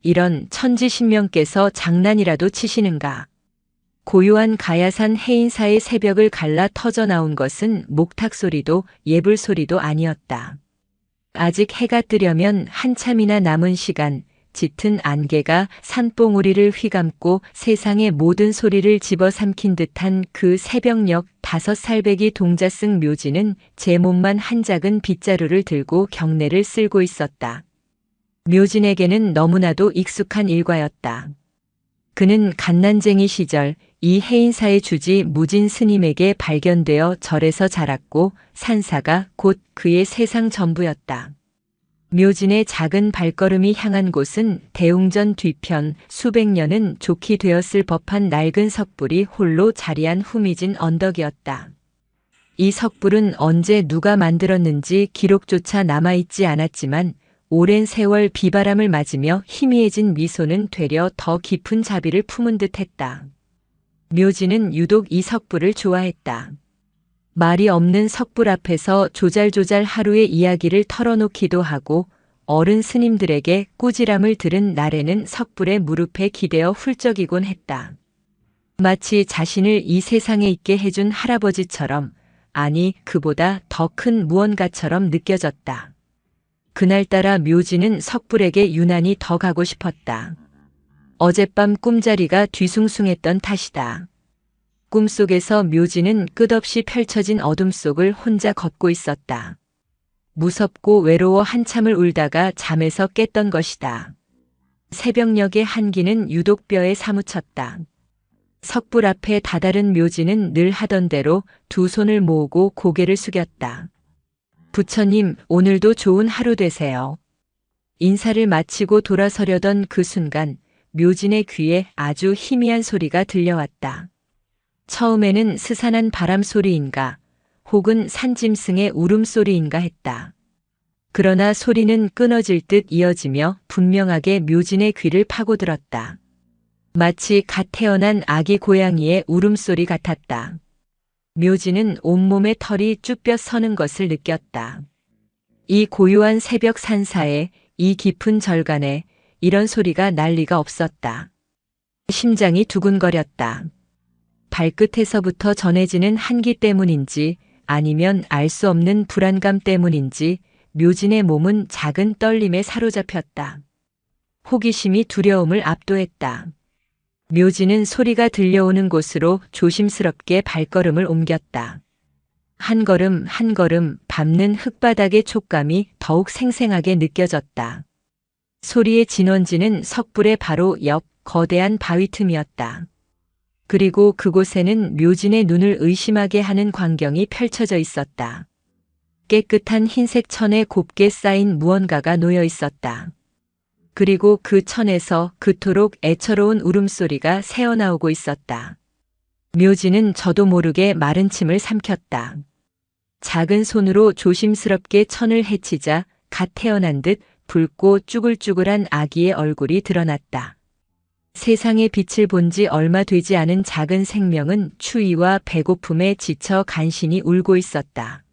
이런 천지신명께서 장난이라도 치시는가. 고요한 가야산 해인사의 새벽을 갈라 터져 나온 것은 목탁 소리도 예불 소리도 아니었다. 아직 해가 뜨려면 한참이나 남은 시간, 짙은 안개가 산봉우리를 휘감고 세상의 모든 소리를 집어삼킨 듯한 그 새벽녘 5살배기 동자승 묘지는 제 몸만 한 작은 빗자루를 들고 경내를 쓸고 있었다. 묘진에게는 너무나도 익숙한 일과였다. 그는 갓난쟁이 시절 이 해인사의 주지 무진 스님에게 발견되어 절에서 자랐고 산사가 곧 그의 세상 전부였다. 묘진의 작은 발걸음이 향한 곳은 대웅전 뒤편 수백 년은 좋게 되었을 법한 낡은 석불이 홀로 자리한 후미진 언덕이었다. 이 석불은 언제 누가 만들었는지 기록조차 남아있지 않았지만 오랜 세월 비바람을 맞으며 희미해진 미소는 되려 더 깊은 자비를 품은 듯했다. 묘진은 유독 이 석불을 좋아했다. 말이 없는 석불 앞에서 조잘조잘 하루의 이야기를 털어놓기도 하고 어른 스님들에게 꾸지람을 들은 날에는 석불의 무릎에 기대어 훌쩍이곤 했다. 마치 자신을 이 세상에 있게 해준 할아버지처럼, 아니 그보다 더 큰 무언가처럼 느껴졌다. 그날따라 묘진은 석불에게 유난히 더 가고 싶었다. 어젯밤 꿈자리가 뒤숭숭했던 탓이다. 꿈속에서 묘진은 끝없이 펼쳐진 어둠 속을 혼자 걷고 있었다. 무섭고 외로워 한참을 울다가 잠에서 깼던 것이다. 새벽녘의 한기는 유독 뼈에 사무쳤다. 석불 앞에 다다른 묘진은 늘 하던 대로 두 손을 모으고 고개를 숙였다. 부처님, 오늘도 좋은 하루 되세요. 인사를 마치고 돌아서려던 그 순간 묘진의 귀에 아주 희미한 소리가 들려왔다. 처음에는 스산한 바람 소리인가 혹은 산짐승의 울음소리인가 했다. 그러나 소리는 끊어질 듯 이어지며 분명하게 묘진의 귀를 파고들었다. 마치 갓 태어난 아기 고양이의 울음소리 같았다. 묘진은 온몸에 털이 쭈뼛 서는 것을 느꼈다. 이 고요한 새벽 산사에, 이 깊은 절간에 이런 소리가 날 리가 없었다. 심장이 두근거렸다. 발끝에서부터 전해지는 한기 때문인지 아니면 알 수 없는 불안감 때문인지 묘진의 몸은 작은 떨림에 사로잡혔다. 호기심이 두려움을 압도했다. 묘진은 소리가 들려오는 곳으로 조심스럽게 발걸음을 옮겼다. 한 걸음 한 걸음 밟는 흙바닥의 촉감이 더욱 생생하게 느껴졌다. 소리의 진원지는 석불의 바로 옆 거대한 바위 틈이었다. 그리고 그곳에는 묘진의 눈을 의심하게 하는 광경이 펼쳐져 있었다. 깨끗한 흰색 천에 곱게 쌓인 무언가가 놓여 있었다. 그리고 그 천에서 그토록 애처로운 울음소리가 새어나오고 있었다. 묘진은 저도 모르게 마른 침을 삼켰다. 작은 손으로 조심스럽게 천을 헤치자 갓 태어난 듯 붉고 쭈글쭈글한 아기의 얼굴이 드러났다. 세상의 빛을 본 지 얼마 되지 않은 작은 생명은 추위와 배고픔에 지쳐 간신히 울고 있었다.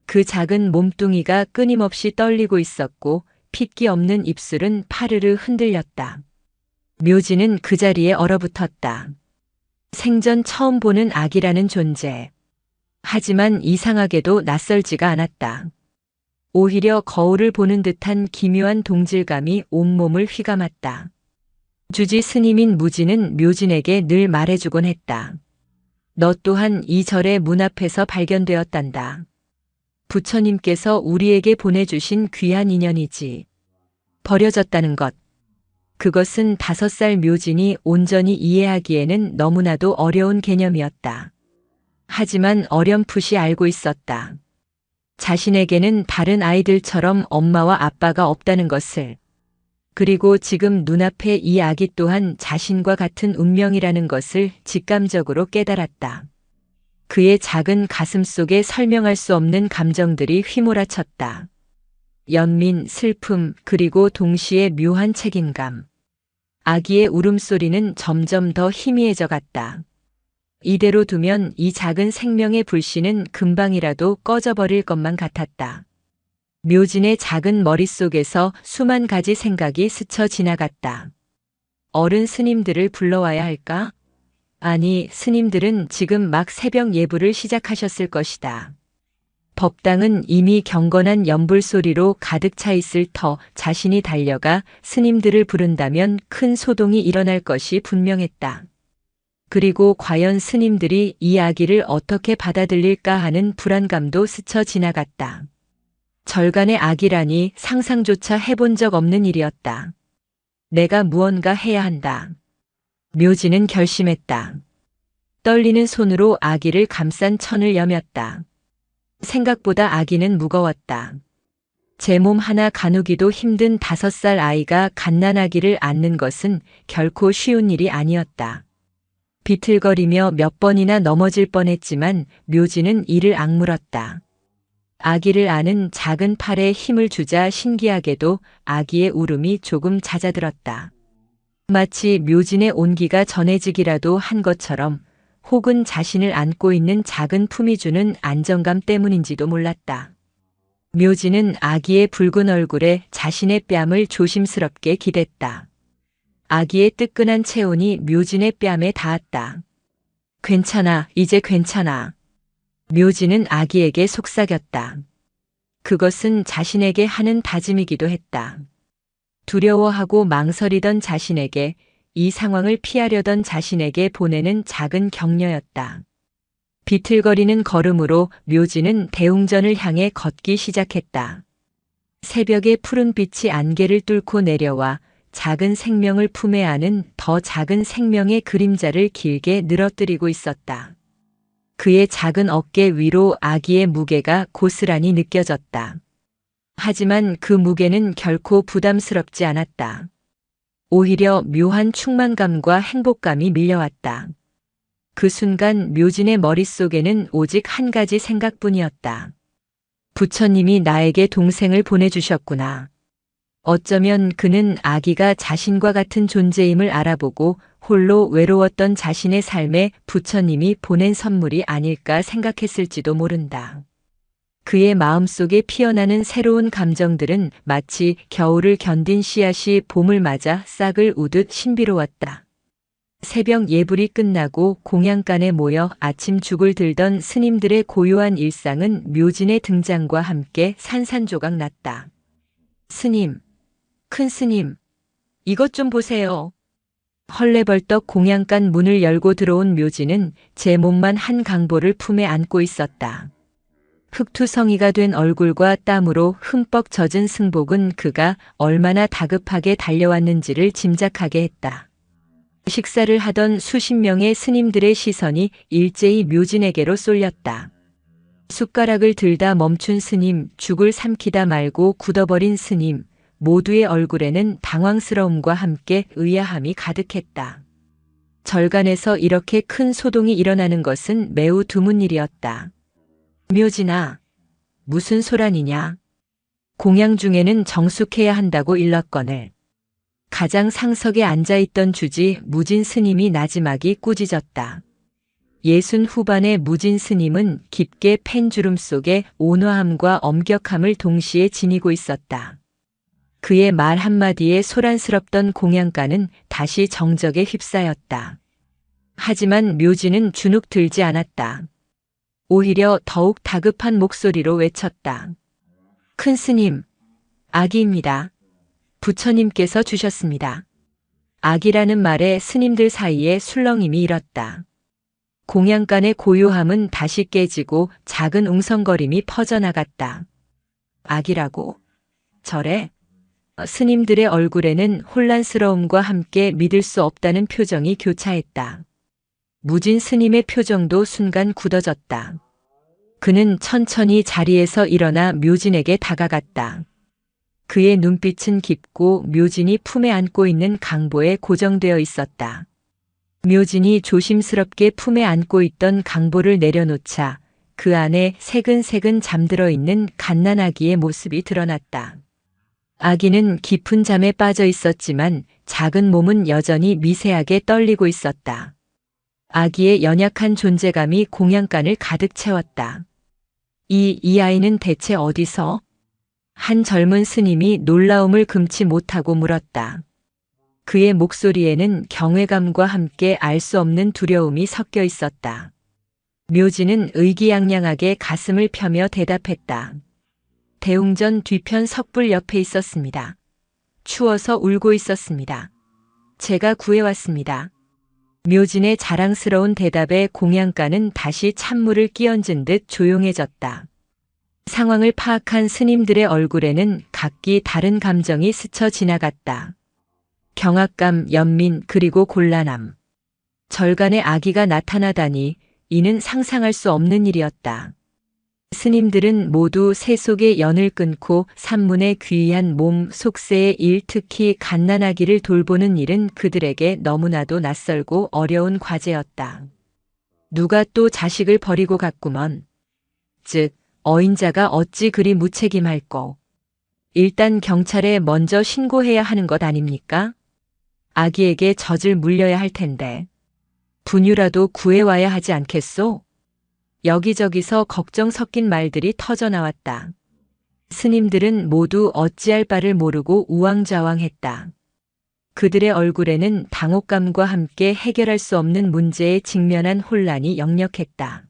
그 작은 몸뚱이가 끊임없이 떨리고 있었고 핏기 없는 입술은 파르르 흔들렸다. 묘진은 그 자리에 얼어붙었다. 생전 처음 보는 아기라는 존재. 하지만 이상하게도 낯설지가 않았다. 오히려 거울을 보는 듯한 기묘한 동질감이 온몸을 휘감았다. 주지 스님인 무진은 묘진에게 늘 말해주곤 했다. 너 또한 이 절의 문 앞에서 발견되었단다. 부처님께서 우리에게 보내주신 귀한 인연이지. 버려졌다는 것. 그것은 5살 묘진이 온전히 이해하기에는 너무나도 어려운 개념이었다. 하지만 어렴풋이 알고 있었다. 자신에게는 다른 아이들처럼 엄마와 아빠가 없다는 것을. 그리고 지금 눈앞에 이 아기 또한 자신과 같은 운명이라는 것을 직감적으로 깨달았다. 그의 작은 가슴 속에 설명할 수 없는 감정들이 휘몰아쳤다. 연민, 슬픔, 그리고 동시에 묘한 책임감. 아기의 울음소리는 점점 더 희미해져 갔다. 이대로 두면 이 작은 생명의 불씨는 금방이라도 꺼져버릴 것만 같았다. 묘진의 작은 머릿속에서 수만 가지 생각이 스쳐 지나갔다. 어른 스님들을 불러와야 할까? 아니, 스님들은 지금 막 새벽 예불을 시작하셨을 것이다. 법당은 이미 경건한 연불 소리로 가득 차 있을 터 자신이 달려가 스님들을 부른다면 큰 소동이 일어날 것이 분명했다. 그리고 과연 스님들이 이 아기를 어떻게 받아들일까 하는 불안감도 스쳐 지나갔다. 절간의 아기라니 상상조차 해본 적 없는 일이었다. 내가 무언가 해야 한다. 묘진은 결심했다. 떨리는 손으로 아기를 감싼 천을 여몄다. 생각보다 아기는 무거웠다. 제 몸 하나 가누기도 힘든 5살 아이가 갓난아기를 안는 것은 결코 쉬운 일이 아니었다. 비틀거리며 몇 번이나 넘어질 뻔했지만 묘진은 이를 악물었다. 아기를 안은 작은 팔에 힘을 주자 신기하게도 아기의 울음이 조금 잦아들었다. 마치 묘진의 온기가 전해지기라도 한 것처럼, 혹은 자신을 안고 있는 작은 품이 주는 안정감 때문인지도 몰랐다. 묘진은 아기의 붉은 얼굴에 자신의 뺨을 조심스럽게 기댔다. 아기의 뜨끈한 체온이 묘진의 뺨에 닿았다. 괜찮아, 이제 괜찮아. 묘진은 아기에게 속삭였다. 그것은 자신에게 하는 다짐이기도 했다. 두려워하고 망설이던 자신에게, 이 상황을 피하려던 자신에게 보내는 작은 격려였다. 비틀거리는 걸음으로 묘진은 대웅전을 향해 걷기 시작했다. 새벽의 푸른 빛이 안개를 뚫고 내려와 작은 생명을 품에 안은 더 작은 생명의 그림자를 길게 늘어뜨리고 있었다. 그의 작은 어깨 위로 아기의 무게가 고스란히 느껴졌다. 하지만 그 무게는 결코 부담스럽지 않았다. 오히려 묘한 충만감과 행복감이 밀려왔다. 그 순간 묘진의 머릿속에는 오직 한 가지 생각뿐이었다. 부처님이 나에게 동생을 보내주셨구나. 어쩌면 그는 아기가 자신과 같은 존재임을 알아보고 홀로 외로웠던 자신의 삶에 부처님이 보낸 선물이 아닐까 생각했을지도 모른다. 그의 마음속에 피어나는 새로운 감정들은 마치 겨울을 견딘 씨앗이 봄을 맞아 싹을 우듯 신비로웠다. 새벽 예불이 끝나고 공양간에 모여 아침 죽을 들던 스님들의 고요한 일상은 묘진의 등장과 함께 산산조각 났다. 스님, 큰 스님, 이것 좀 보세요. 헐레벌떡 공양간 문을 열고 들어온 묘진은 제 몸만 한 강보를 품에 안고 있었다. 흙투성이가 된 얼굴과 땀으로 흠뻑 젖은 승복은 그가 얼마나 다급하게 달려왔는지를 짐작하게 했다. 식사를 하던 수십 명의 스님들의 시선이 일제히 묘진에게로 쏠렸다. 숟가락을 들다 멈춘 스님, 죽을 삼키다 말고 굳어버린 스님, 모두의 얼굴에는 당황스러움과 함께 의아함이 가득했다. 절간에서 이렇게 큰 소동이 일어나는 것은 매우 드문 일이었다. 묘진아, 무슨 소란이냐? 공양 중에는 정숙해야 한다고 일렀거늘. 가장 상석에 앉아있던 주지 무진 스님이 나지막이 꾸짖었다. 60 후반의 무진 스님은 깊게 팬 주름 속에 온화함과 엄격함을 동시에 지니고 있었다. 그의 말 한마디에 소란스럽던 공양가는 다시 정적에 휩싸였다. 하지만 묘진은 주눅 들지 않았다. 오히려 더욱 다급한 목소리로 외쳤다. 큰 스님, 아기입니다. 부처님께서 주셨습니다. 아기라는 말에 스님들 사이에 술렁임이 일었다. 공양간의 고요함은 다시 깨지고 작은 웅성거림이 퍼져나갔다. 아기라고? 저래? 스님들의 얼굴에는 혼란스러움과 함께 믿을 수 없다는 표정이 교차했다. 무진 스님의 표정도 순간 굳어졌다. 그는 천천히 자리에서 일어나 묘진에게 다가갔다. 그의 눈빛은 깊고 묘진이 품에 안고 있는 강보에 고정되어 있었다. 묘진이 조심스럽게 품에 안고 있던 강보를 내려놓자 그 안에 새근새근 잠들어 있는 갓난아기의 모습이 드러났다. 아기는 깊은 잠에 빠져 있었지만 작은 몸은 여전히 미세하게 떨리고 있었다. 아기의 연약한 존재감이 공양간을 가득 채웠다. 이 아이는 대체 어디서? 한 젊은 스님이 놀라움을 금치 못하고 물었다. 그의 목소리에는 경외감과 함께 알 수 없는 두려움이 섞여 있었다. 묘지는 의기양양하게 가슴을 펴며 대답했다. 대웅전 뒤편 석불 옆에 있었습니다. 추워서 울고 있었습니다. 제가 구해왔습니다. 묘진의 자랑스러운 대답에 공양가는 다시 찬물을 끼얹은 듯 조용해졌다. 상황을 파악한 스님들의 얼굴에는 각기 다른 감정이 스쳐 지나갔다. 경악감, 연민, 그리고 곤란함. 절간에 아기가 나타나다니 이는 상상할 수 없는 일이었다. 스님들은 모두 새 속의 연을 끊고 산문의 귀한 몸 속세의 일, 특히 갓난아기를 돌보는 일은 그들에게 너무나도 낯설고 어려운 과제였다. 누가 또 자식을 버리고 갔구먼. 즉, 어인자가 어찌 그리 무책임할꼬. 일단 경찰에 먼저 신고해야 하는 것 아닙니까? 아기에게 젖을 물려야 할 텐데. 분유라도 구해와야 하지 않겠소? 여기저기서 걱정 섞인 말들이 터져나왔다. 스님들은 모두 어찌할 바를 모르고 우왕좌왕했다. 그들의 얼굴에는 당혹감과 함께 해결할 수 없는 문제에 직면한 혼란이 역력했다.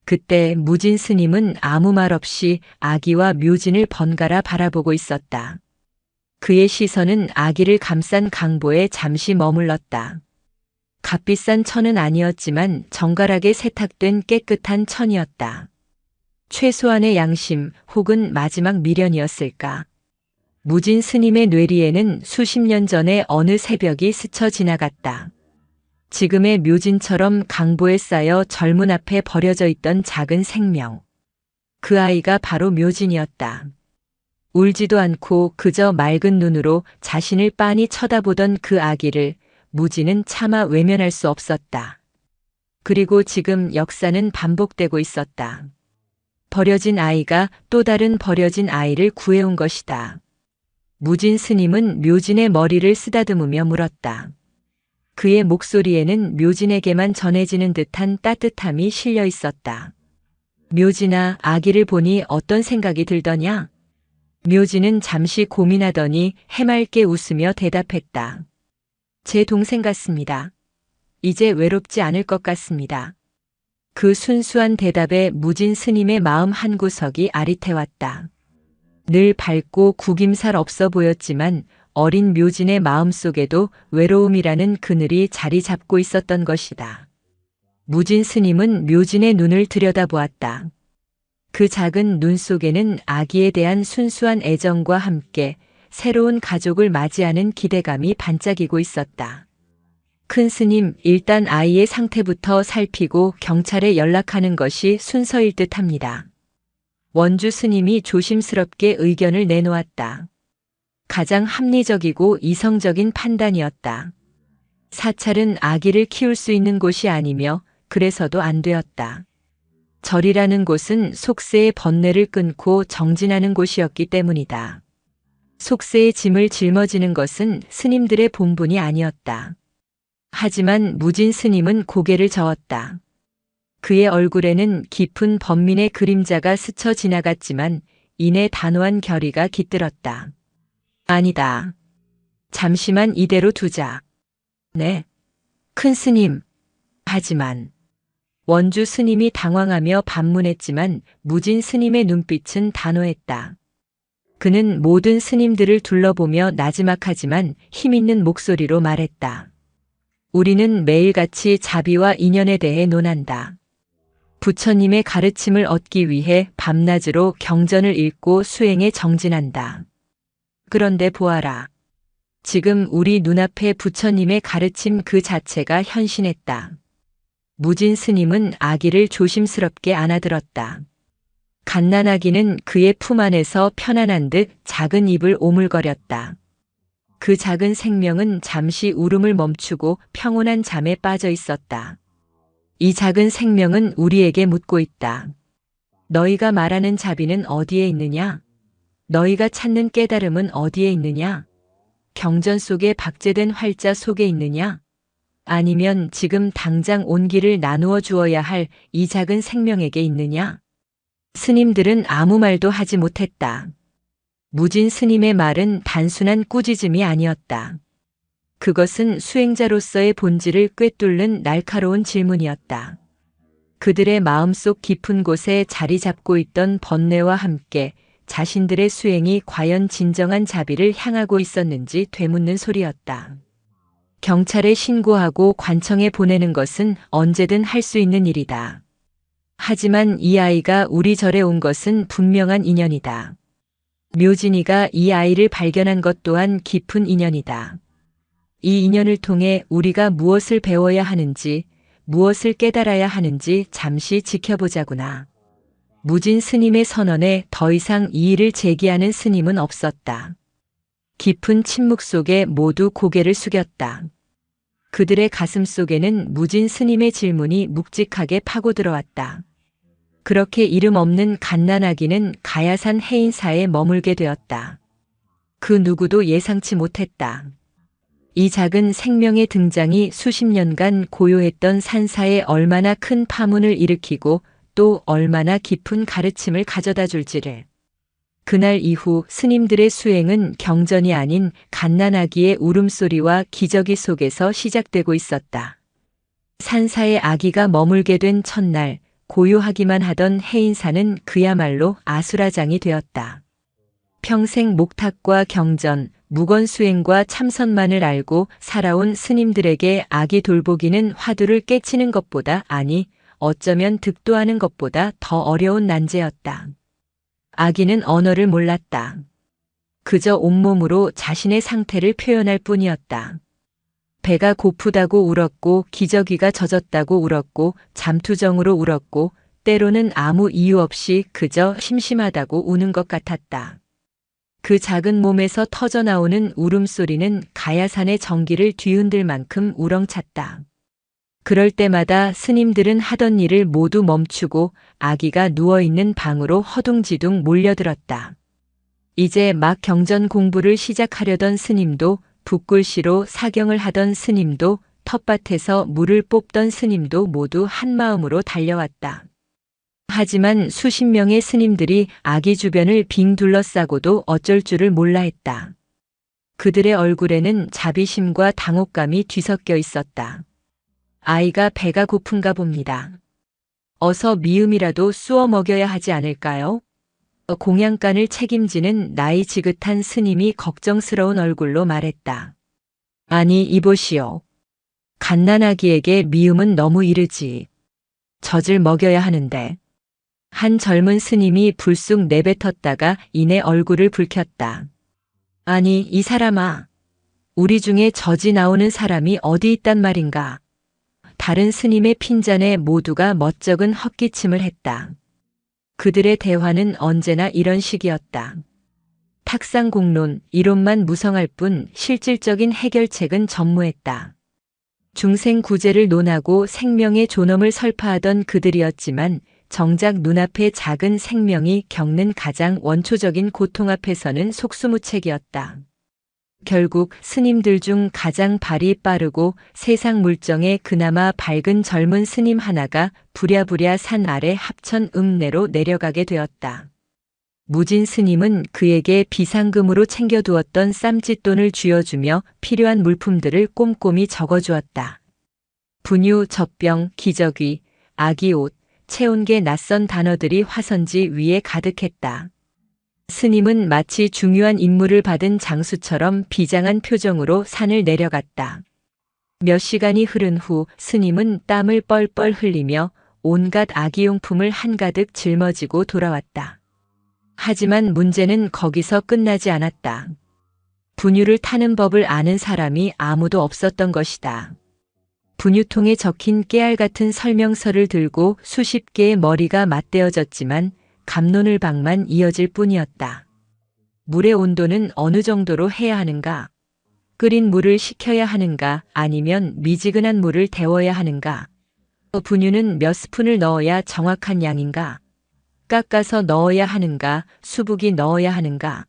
그때 무진 스님은 아무 말 없이 아기와 묘진을 번갈아 바라보고 있었다. 그의 시선은 아기를 감싼 강보에 잠시 머물렀다. 값비싼 천은 아니었지만 정갈하게 세탁된 깨끗한 천이었다. 최소한의 양심 혹은 마지막 미련이었을까. 무진 스님의 뇌리에는 수십 년 전의 어느 새벽이 스쳐 지나갔다. 지금의 묘진처럼 강보에 쌓여 절문 앞에 버려져 있던 작은 생명. 그 아이가 바로 묘진이었다. 울지도 않고 그저 맑은 눈으로 자신을 빤히 쳐다보던 그 아기를 무진은 차마 외면할 수 없었다. 그리고 지금 역사는 반복되고 있었다. 버려진 아이가 또 다른 버려진 아이를 구해온 것이다. 무진 스님은 묘진의 머리를 쓰다듬으며 물었다. 그의 목소리에는 묘진에게만 전해지는 듯한 따뜻함이 실려 있었다. 묘진아, 아기를 보니 어떤 생각이 들더냐? 묘진은 잠시 고민하더니 해맑게 웃으며 대답했다. 제 동생 같습니다. 이제 외롭지 않을 것 같습니다. 그 순수한 대답에 무진 스님의 마음 한구석이 아릿해왔다. 늘 밝고 구김살 없어 보였지만 어린 묘진의 마음속에도 외로움이라는 그늘이 자리 잡고 있었던 것이다. 무진 스님은 묘진의 눈을 들여다보았다. 그 작은 눈 속에는 아기에 대한 순수한 애정과 함께 새로운 가족을 맞이하는 기대감이 반짝이고 있었다. 큰 스님, 일단 아이의 상태부터 살피고 경찰에 연락하는 것이 순서일 듯합니다. 원주 스님이 조심스럽게 의견을 내놓았다. 가장 합리적이고 이성적인 판단이었다. 사찰은 아기를 키울 수 있는 곳이 아니며 그래서도 안 되었다. 절이라는 곳은 속세의 번뇌를 끊고 정진하는 곳이었기 때문이다. 속세의 짐을 짊어지는 것은 스님들의 본분이 아니었다. 하지만 무진 스님은 고개를 저었다. 그의 얼굴에는 깊은 번민의 그림자가 스쳐 지나갔지만 이내 단호한 결의가 깃들었다. 아니다. 잠시만 이대로 두자. 네. 큰 스님. 하지만 원주 스님이 당황하며 반문했지만 무진 스님의 눈빛은 단호했다. 그는 모든 스님들을 둘러보며 나지막하지만 힘있는 목소리로 말했다. 우리는 매일같이 자비와 인연에 대해 논한다. 부처님의 가르침을 얻기 위해 밤낮으로 경전을 읽고 수행에 정진한다. 그런데 보아라. 지금 우리 눈앞에 부처님의 가르침 그 자체가 현신했다. 무진 스님은 아기를 조심스럽게 안아들었다. 갓난아기는 그의 품 안에서 편안한 듯 작은 입을 오물거렸다. 그 작은 생명은 잠시 울음을 멈추고 평온한 잠에 빠져 있었다. 이 작은 생명은 우리에게 묻고 있다. 너희가 말하는 자비는 어디에 있느냐? 너희가 찾는 깨달음은 어디에 있느냐? 경전 속에 박제된 활자 속에 있느냐? 아니면 지금 당장 온기를 나누어 주어야 할 이 작은 생명에게 있느냐? 스님들은 아무 말도 하지 못했다. 무진 스님의 말은 단순한 꾸짖음이 아니었다. 그것은 수행자로서의 본질을 꿰뚫는 날카로운 질문이었다. 그들의 마음속 깊은 곳에 자리 잡고 있던 번뇌와 함께 자신들의 수행이 과연 진정한 자비를 향하고 있었는지 되묻는 소리였다. 경찰에 신고하고 관청에 보내는 것은 언제든 할 수 있는 일이다. 하지만 이 아이가 우리 절에 온 것은 분명한 인연이다. 묘진이가 이 아이를 발견한 것 또한 깊은 인연이다. 이 인연을 통해 우리가 무엇을 배워야 하는지, 무엇을 깨달아야 하는지 잠시 지켜보자구나. 무진 스님의 선언에 더 이상 이의를 제기하는 스님은 없었다. 깊은 침묵 속에 모두 고개를 숙였다. 그들의 가슴 속에는 무진 스님의 질문이 묵직하게 파고들어왔다. 그렇게 이름 없는 갓난아기는 가야산 해인사에 머물게 되었다. 그 누구도 예상치 못했다. 이 작은 생명의 등장이 수십 년간 고요했던 산사에 얼마나 큰 파문을 일으키고 또 얼마나 깊은 가르침을 가져다 줄지를. 그날 이후 스님들의 수행은 경전이 아닌 갓난아기의 울음소리와 기저귀 속에서 시작되고 있었다. 산사에 아기가 머물게 된 첫날, 고요하기만 하던 해인사는 그야말로 아수라장이 되었다. 평생 목탁과 경전, 무건수행과 참선만을 알고 살아온 스님들에게 아기 돌보기는 화두를 깨치는 것보다, 아니 어쩌면 득도하는 것보다 더 어려운 난제였다. 아기는 언어를 몰랐다. 그저 온몸으로 자신의 상태를 표현할 뿐이었다. 배가 고프다고 울었고, 기저귀가 젖었다고 울었고, 잠투정으로 울었고, 때로는 아무 이유 없이 그저 심심하다고 우는 것 같았다. 그 작은 몸에서 터져나오는 울음소리는 가야산의 전기를 뒤흔들 만큼 우렁찼다. 그럴 때마다 스님들은 하던 일을 모두 멈추고 아기가 누워있는 방으로 허둥지둥 몰려들었다. 이제 막 경전 공부를 시작하려던 스님도, 붓글씨로 사경을 하던 스님도, 텃밭에서 물을 뽑던 스님도 모두 한마음으로 달려왔다. 하지만 수십 명의 스님들이 아기 주변을 빙 둘러싸고도 어쩔 줄을 몰라 했다. 그들의 얼굴에는 자비심과 당혹감이 뒤섞여 있었다. 아이가 배가 고픈가 봅니다. 어서 미음이라도 쑤어 먹여야 하지 않을까요? 공양간을 책임지는 나이 지긋한 스님이 걱정스러운 얼굴로 말했다. 아니, 이보시오. 갓난아기에게 미움은 너무 이르지. 젖을 먹여야 하는데. 한 젊은 스님이 불쑥 내뱉었다가 이내 얼굴을 붉혔다. 아니, 이 사람아. 우리 중에 젖이 나오는 사람이 어디 있단 말인가. 다른 스님의 핀잔에 모두가 멋쩍은 헛기침을 했다. 그들의 대화는 언제나 이런 식이었다. 탁상공론, 이론만 무성할 뿐 실질적인 해결책은 전무했다. 중생구제를 논하고 생명의 존엄을 설파하던 그들이었지만 정작 눈앞의 작은 생명이 겪는 가장 원초적인 고통 앞에서는 속수무책이었다. 결국 스님들 중 가장 발이 빠르고 세상 물정에 그나마 밝은 젊은 스님 하나가 부랴부랴 산 아래 합천 읍내로 내려가게 되었다. 무진 스님은 그에게 비상금으로 챙겨두었던 쌈짓돈을 쥐어주며 필요한 물품들을 꼼꼼히 적어주었다. 분유, 젖병, 기저귀, 아기 옷, 채운게 낯선 단어들이 화선지 위에 가득했다. 스님은 마치 중요한 임무를 받은 장수처럼 비장한 표정으로 산을 내려갔다. 몇 시간이 흐른 후 스님은 땀을 뻘뻘 흘리며 온갖 아기용품을 한가득 짊어지고 돌아왔다. 하지만 문제는 거기서 끝나지 않았다. 분유를 타는 법을 아는 사람이 아무도 없었던 것이다. 분유통에 적힌 깨알 같은 설명서를 들고 수십 개의 머리가 맞대어졌지만 갑론을박만 이어질 뿐이었다. 물의 온도는 어느 정도로 해야 하는가? 끓인 물을 식혀야 하는가? 아니면 미지근한 물을 데워야 하는가? 분유는 몇 스푼을 넣어야 정확한 양인가? 깎아서 넣어야 하는가? 수북이 넣어야 하는가?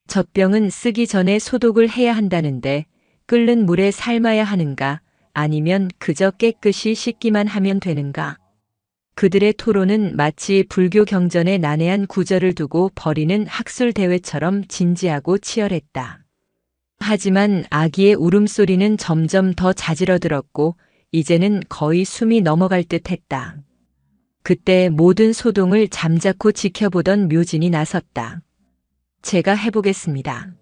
젖병은 쓰기 전에 소독을 해야 한다는데 끓는 물에 삶아야 하는가? 아니면 그저 깨끗이 씻기만 하면 되는가? 그들의 토론은 마치 불교 경전의 난해한 구절을 두고 벌이는 학술 대회처럼 진지하고 치열했다. 하지만 아기의 울음소리는 점점 더 자지러들었고 이제는 거의 숨이 넘어갈 듯 했다. 그때 모든 소동을 잠자코 지켜보던 묘진이 나섰다. 제가 해보겠습니다.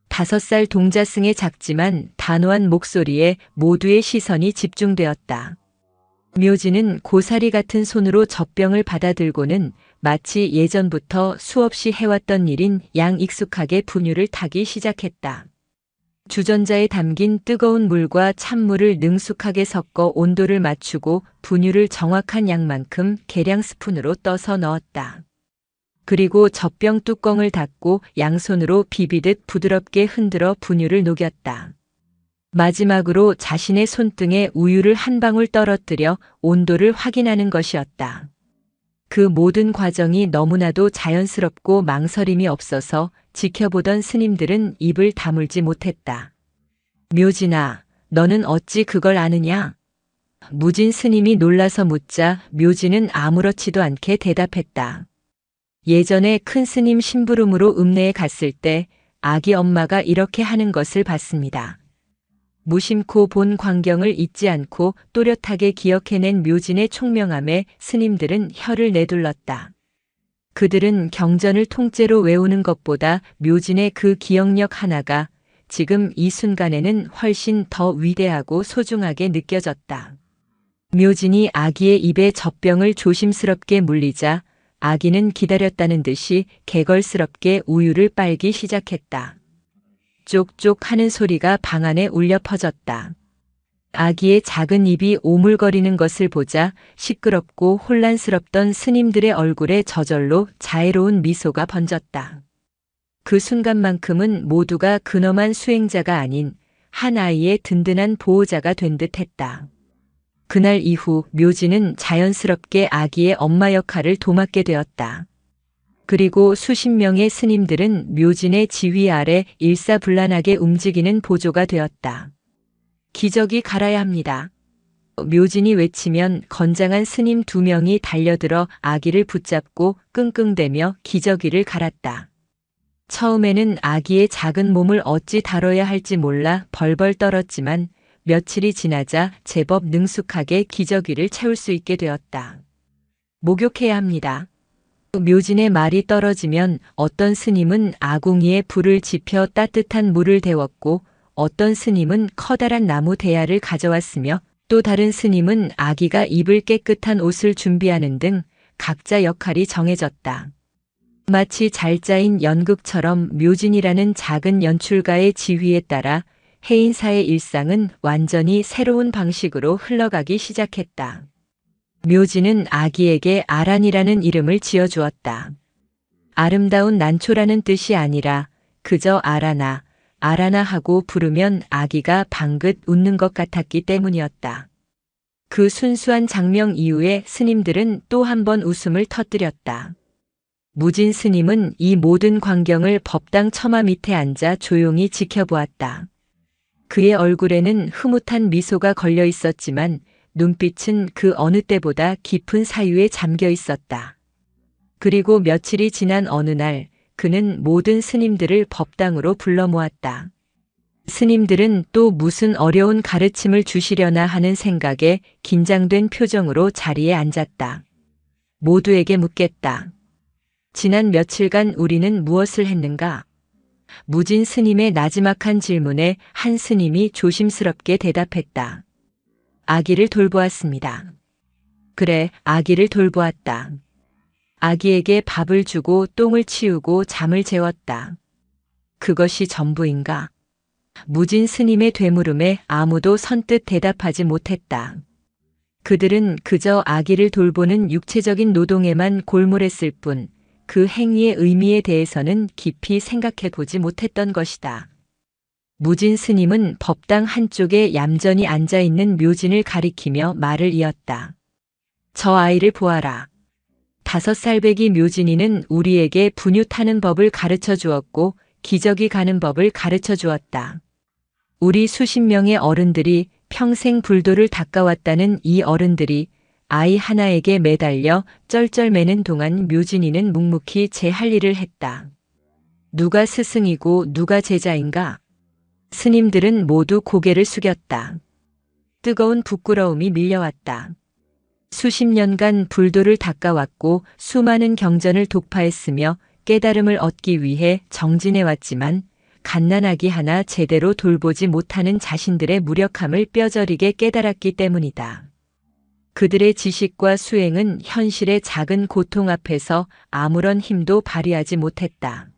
5살 동자승의 작지만 단호한 목소리에 모두의 시선이 집중되었다. 묘진은 고사리 같은 손으로 젖병을 받아들고는 마치 예전부터 수없이 해왔던 일인 양 익숙하게 분유를 타기 시작했다. 주전자에 담긴 뜨거운 물과 찬물을 능숙하게 섞어 온도를 맞추고 분유를 정확한 양만큼 계량 스푼으로 떠서 넣었다. 그리고 젖병 뚜껑을 닫고 양손으로 비비듯 부드럽게 흔들어 분유를 녹였다. 마지막으로 자신의 손등에 우유를 한 방울 떨어뜨려 온도를 확인하는 것이었다. 그 모든 과정이 너무나도 자연스럽고 망설임이 없어서 지켜보던 스님들은 입을 다물지 못했다. 묘진아, 너는 어찌 그걸 아느냐? 무진 스님이 놀라서 묻자 묘진은 아무렇지도 않게 대답했다. 예전에 큰 스님 심부름으로 읍내에 갔을 때 아기 엄마가 이렇게 하는 것을 봤습니다. 무심코 본 광경을 잊지 않고 또렷하게 기억해낸 묘진의 총명함에 스님들은 혀를 내둘렀다. 그들은 경전을 통째로 외우는 것보다 묘진의 그 기억력 하나가 지금 이 순간에는 훨씬 더 위대하고 소중하게 느껴졌다. 묘진이 아기의 입에 젖병을 조심스럽게 물리자 아기는 기다렸다는 듯이 개걸스럽게 우유를 빨기 시작했다. 쪽쪽 하는 소리가 방 안에 울려 퍼졌다. 아기의 작은 입이 오물거리는 것을 보자 시끄럽고 혼란스럽던 스님들의 얼굴에 저절로 자애로운 미소가 번졌다. 그 순간만큼은 모두가 근엄한 수행자가 아닌 한 아이의 든든한 보호자가 된 듯했다. 그날 이후 묘진은 자연스럽게 아기의 엄마 역할을 도맡게 되었다. 그리고 수십 명의 스님들은 묘진의 지휘 아래 일사불란하게 움직이는 보조가 되었다. 기적이 갈아야 합니다. 묘진이 외치면 건장한 스님 2명이 달려들어 아기를 붙잡고 끙끙대며 기저귀를 갈았다. 처음에는 아기의 작은 몸을 어찌 다뤄야 할지 몰라 벌벌 떨었지만 며칠이 지나자 제법 능숙하게 기저귀를 채울 수 있게 되었다. 목욕해야 합니다. 묘진의 말이 떨어지면 어떤 스님은 아궁이에 불을 지펴 따뜻한 물을 데웠고 어떤 스님은 커다란 나무 대야를 가져왔으며 또 다른 스님은 아기가 입을 깨끗한 옷을 준비하는 등 각자 역할이 정해졌다. 마치 잘 짜인 연극처럼 묘진이라는 작은 연출가의 지휘에 따라 해인사의 일상은 완전히 새로운 방식으로 흘러가기 시작했다. 묘진은 아기에게 아란이라는 이름을 지어주었다. 아름다운 난초라는 뜻이 아니라 그저 아라나, 아라나 하고 부르면 아기가 방긋 웃는 것 같았기 때문이었다. 그 순수한 장명 이후에 스님들은 또 한 번 웃음을 터뜨렸다. 무진 스님은 이 모든 광경을 법당 처마 밑에 앉아 조용히 지켜보았다. 그의 얼굴에는 흐뭇한 미소가 걸려 있었지만 눈빛은 그 어느 때보다 깊은 사유에 잠겨 있었다. 그리고 며칠이 지난 어느 날 그는 모든 스님들을 법당으로 불러 모았다. 스님들은 또 무슨 어려운 가르침을 주시려나 하는 생각에 긴장된 표정으로 자리에 앉았다. 모두에게 묻겠다. 지난 며칠간 우리는 무엇을 했는가? 무진 스님의 나지막한 질문에 한 스님이 조심스럽게 대답했다. 아기를 돌보았습니다. 그래, 아기를 돌보았다. 아기에게 밥을 주고 똥을 치우고 잠을 재웠다. 그것이 전부인가? 무진 스님의 되물음에 아무도 선뜻 대답하지 못했다. 그들은 그저 아기를 돌보는 육체적인 노동에만 골몰했을 뿐 그 행위의 의미에 대해서는 깊이 생각해 보지 못했던 것이다. 무진 스님은 법당 한쪽에 얌전히 앉아있는 묘진을 가리키며 말을 이었다. 저 아이를 보아라. 5살배기 묘진이는 우리에게 분유 타는 법을 가르쳐 주었고 기저귀 가는 법을 가르쳐 주었다. 우리 수십 명의 어른들이 평생 불도를 닦아왔다는 이 어른들이 아이 하나에게 매달려 쩔쩔매는 동안 묘진이는 묵묵히 제 할 일을 했다. 누가 스승이고 누가 제자인가? 스님들은 모두 고개를 숙였다. 뜨거운 부끄러움이 밀려왔다. 수십 년간 불도를 닦아왔고 수많은 경전을 독파했으며 깨달음을 얻기 위해 정진해왔지만 갓난아기 하나 제대로 돌보지 못하는 자신들의 무력함을 뼈저리게 깨달았기 때문이다. 그들의 지식과 수행은 현실의 작은 고통 앞에서 아무런 힘도 발휘하지 못했다.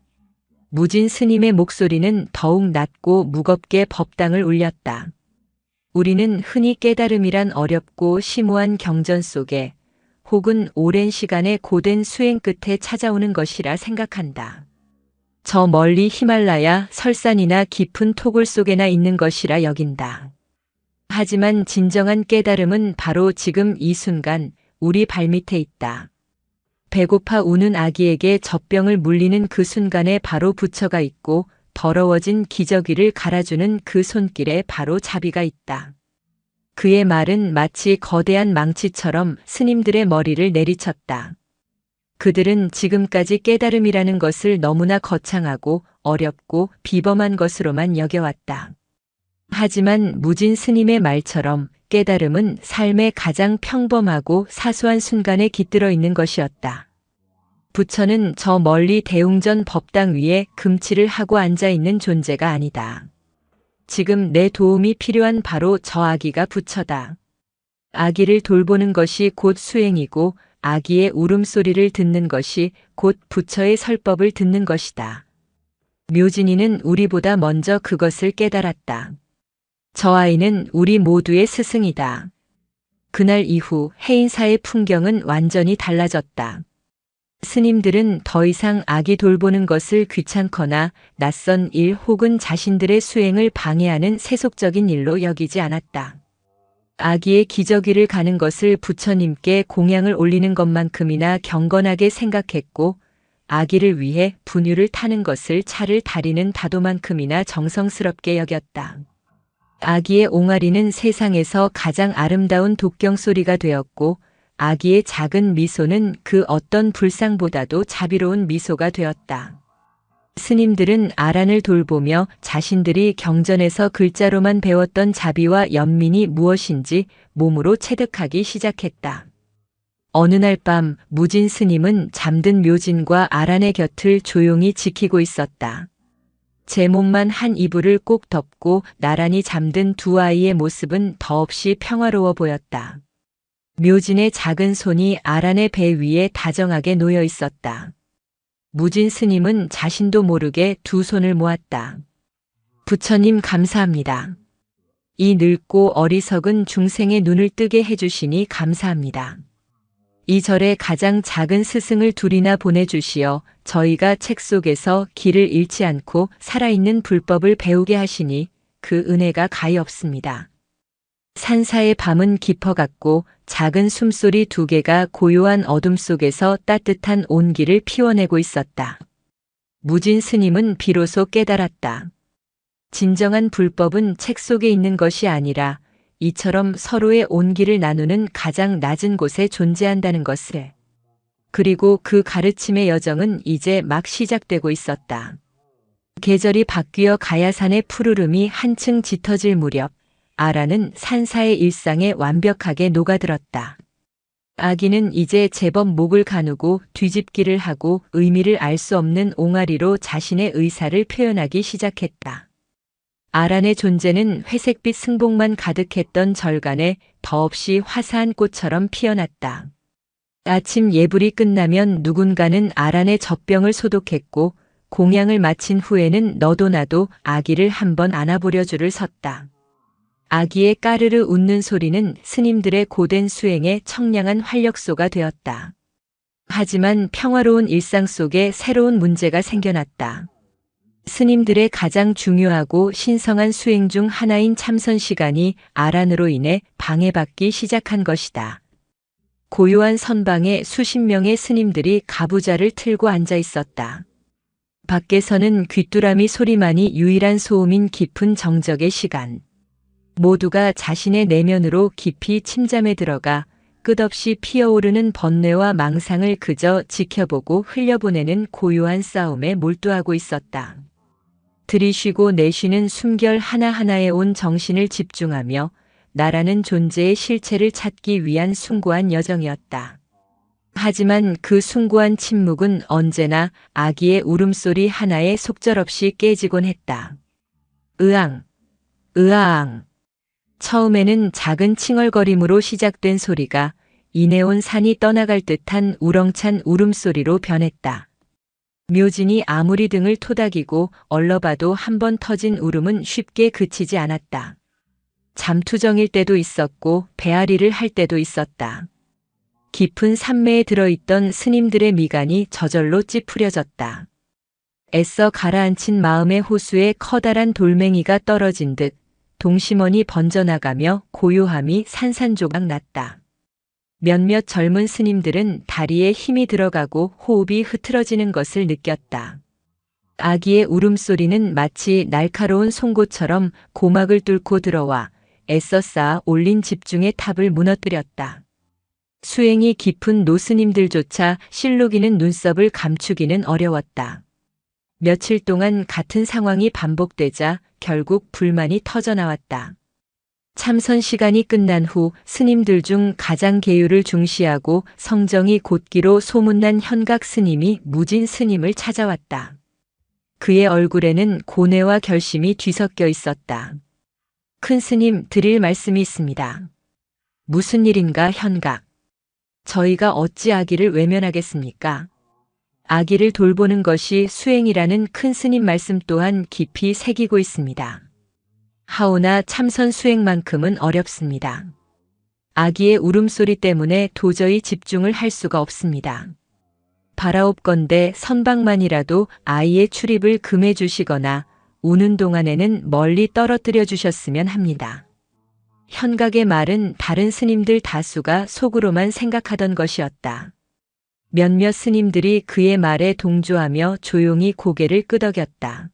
무진 스님의 목소리는 더욱 낮고 무겁게 법당을 울렸다. 우리는 흔히 깨달음이란 어렵고 심오한 경전 속에 혹은 오랜 시간의 고된 수행 끝에 찾아오는 것이라 생각한다. 저 멀리 히말라야 설산이나 깊은 토굴 속에나 있는 것이라 여긴다. 하지만 진정한 깨달음은 바로 지금 이 순간 우리 발밑에 있다. 배고파 우는 아기에게 젖병을 물리는 그 순간에 바로 부처가 있고 더러워진 기저귀를 갈아주는 그 손길에 바로 자비가 있다. 그의 말은 마치 거대한 망치처럼 스님들의 머리를 내리쳤다. 그들은 지금까지 깨달음이라는 것을 너무나 거창하고 어렵고 비범한 것으로만 여겨왔다. 하지만 무진 스님의 말처럼 깨달음은 삶의 가장 평범하고 사소한 순간에 깃들어 있는 것이었다. 부처는 저 멀리 대웅전 법당 위에 금치를 하고 앉아 있는 존재가 아니다. 지금 내 도움이 필요한 바로 저 아기가 부처다. 아기를 돌보는 것이 곧 수행이고 아기의 울음소리를 듣는 것이 곧 부처의 설법을 듣는 것이다. 묘진이는 우리보다 먼저 그것을 깨달았다. 저 아이는 우리 모두의 스승이다. 그날 이후 해인사의 풍경은 완전히 달라졌다. 스님들은 더 이상 아기 돌보는 것을 귀찮거나 낯선 일 혹은 자신들의 수행을 방해하는 세속적인 일로 여기지 않았다. 아기의 기저귀를 가는 것을 부처님께 공양을 올리는 것만큼이나 경건하게 생각했고 아기를 위해 분유를 타는 것을 차를 다리는 다도만큼이나 정성스럽게 여겼다. 아기의 옹알이는 세상에서 가장 아름다운 독경 소리가 되었고 아기의 작은 미소는 그 어떤 불상보다도 자비로운 미소가 되었다. 스님들은 아란을 돌보며 자신들이 경전에서 글자로만 배웠던 자비와 연민이 무엇인지 몸으로 체득하기 시작했다. 어느 날 밤 무진 스님은 잠든 묘진과 아란의 곁을 조용히 지키고 있었다. 제 몸만 한 이불을 꼭 덮고 나란히 잠든 두 아이의 모습은 더없이 평화로워 보였다. 묘진의 작은 손이 아란의 배 위에 다정하게 놓여 있었다. 무진 스님은 자신도 모르게 두 손을 모았다. 부처님 감사합니다. 이 늙고 어리석은 중생의 눈을 뜨게 해주시니 감사합니다. 이 절에 가장 작은 스승을 둘이나 보내주시어 저희가 책 속에서 길을 잃지 않고 살아있는 불법을 배우게 하시니 그 은혜가 가히 없습니다. 산사의 밤은 깊어갔고 작은 숨소리 두 개가 고요한 어둠 속에서 따뜻한 온기를 피워내고 있었다. 무진 스님은 비로소 깨달았다. 진정한 불법은 책 속에 있는 것이 아니라 이처럼 서로의 온기를 나누는 가장 낮은 곳에 존재한다는 것을. 그리고 그 가르침의 여정은 이제 막 시작되고 있었다. 계절이 바뀌어 가야산의 푸르름이 한층 짙어질 무렵 아라는 산사의 일상에 완벽하게 녹아들었다. 아기는 이제 제법 목을 가누고 뒤집기를 하고 의미를 알 수 없는 옹알이로 자신의 의사를 표현하기 시작했다. 아란의 존재는 회색빛 승복만 가득했던 절간에 더없이 화사한 꽃처럼 피어났다. 아침 예불이 끝나면 누군가는 아란의 젖병을 소독했고 공양을 마친 후에는 너도 나도 아기를 한번 안아보려 줄을 섰다. 아기의 까르르 웃는 소리는 스님들의 고된 수행의 청량한 활력소가 되었다. 하지만 평화로운 일상 속에 새로운 문제가 생겨났다. 스님들의 가장 중요하고 신성한 수행 중 하나인 참선 시간이 아란으로 인해 방해받기 시작한 것이다. 고요한 선방에 수십 명의 스님들이 가부좌를 틀고 앉아 있었다. 밖에서는 귀뚜라미 소리만이 유일한 소음인 깊은 정적의 시간. 모두가 자신의 내면으로 깊이 침잠에 들어가 끝없이 피어오르는 번뇌와 망상을 그저 지켜보고 흘려보내는 고요한 싸움에 몰두하고 있었다. 들이쉬고 내쉬는 숨결 하나하나에 온 정신을 집중하며 나라는 존재의 실체를 찾기 위한 숭고한 여정이었다. 하지만 그 숭고한 침묵은 언제나 아기의 울음소리 하나에 속절없이 깨지곤 했다. 으앙, 으아앙. 처음에는 작은 칭얼거림으로 시작된 소리가 이내 온 산이 떠나갈 듯한 우렁찬 울음소리로 변했다. 묘진이 아무리 등을 토닥이고 얼러봐도 한 번 터진 울음은 쉽게 그치지 않았다. 잠투정일 때도 있었고 배앓이를 할 때도 있었다. 깊은 산매에 들어있던 스님들의 미간이 저절로 찌푸려졌다. 애써 가라앉힌 마음의 호수에 커다란 돌멩이가 떨어진 듯 동심원이 번져나가며 고요함이 산산조각 났다. 몇몇 젊은 스님들은 다리에 힘이 들어가고 호흡이 흐트러지는 것을 느꼈다. 아기의 울음소리는 마치 날카로운 송곳처럼 고막을 뚫고 들어와 애써 쌓아 올린 집중의 탑을 무너뜨렸다. 수행이 깊은 노스님들조차 실룩이는 눈썹을 감추기는 어려웠다. 며칠 동안 같은 상황이 반복되자 결국 불만이 터져나왔다. 참선 시간이 끝난 후 스님들 중 가장 계율을 중시하고 성정이 곧기로 소문난 현각 스님이 무진 스님을 찾아왔다. 그의 얼굴에는 고뇌와 결심이 뒤섞여 있었다. 큰 스님, 드릴 말씀이 있습니다. 무슨 일인가 현각? 저희가 어찌 아기를 외면하겠습니까? 아기를 돌보는 것이 수행이라는 큰 스님 말씀 또한 깊이 새기고 있습니다. 하오나 참선 수행만큼은 어렵습니다. 아기의 울음소리 때문에 도저히 집중을 할 수가 없습니다. 바라옵건대 선방만이라도 아이의 출입을 금해 주시거나 우는 동안에는 멀리 떨어뜨려 주셨으면 합니다. 현각의 말은 다른 스님들 다수가 속으로만 생각하던 것이었다. 몇몇 스님들이 그의 말에 동조하며 조용히 고개를 끄덕였다.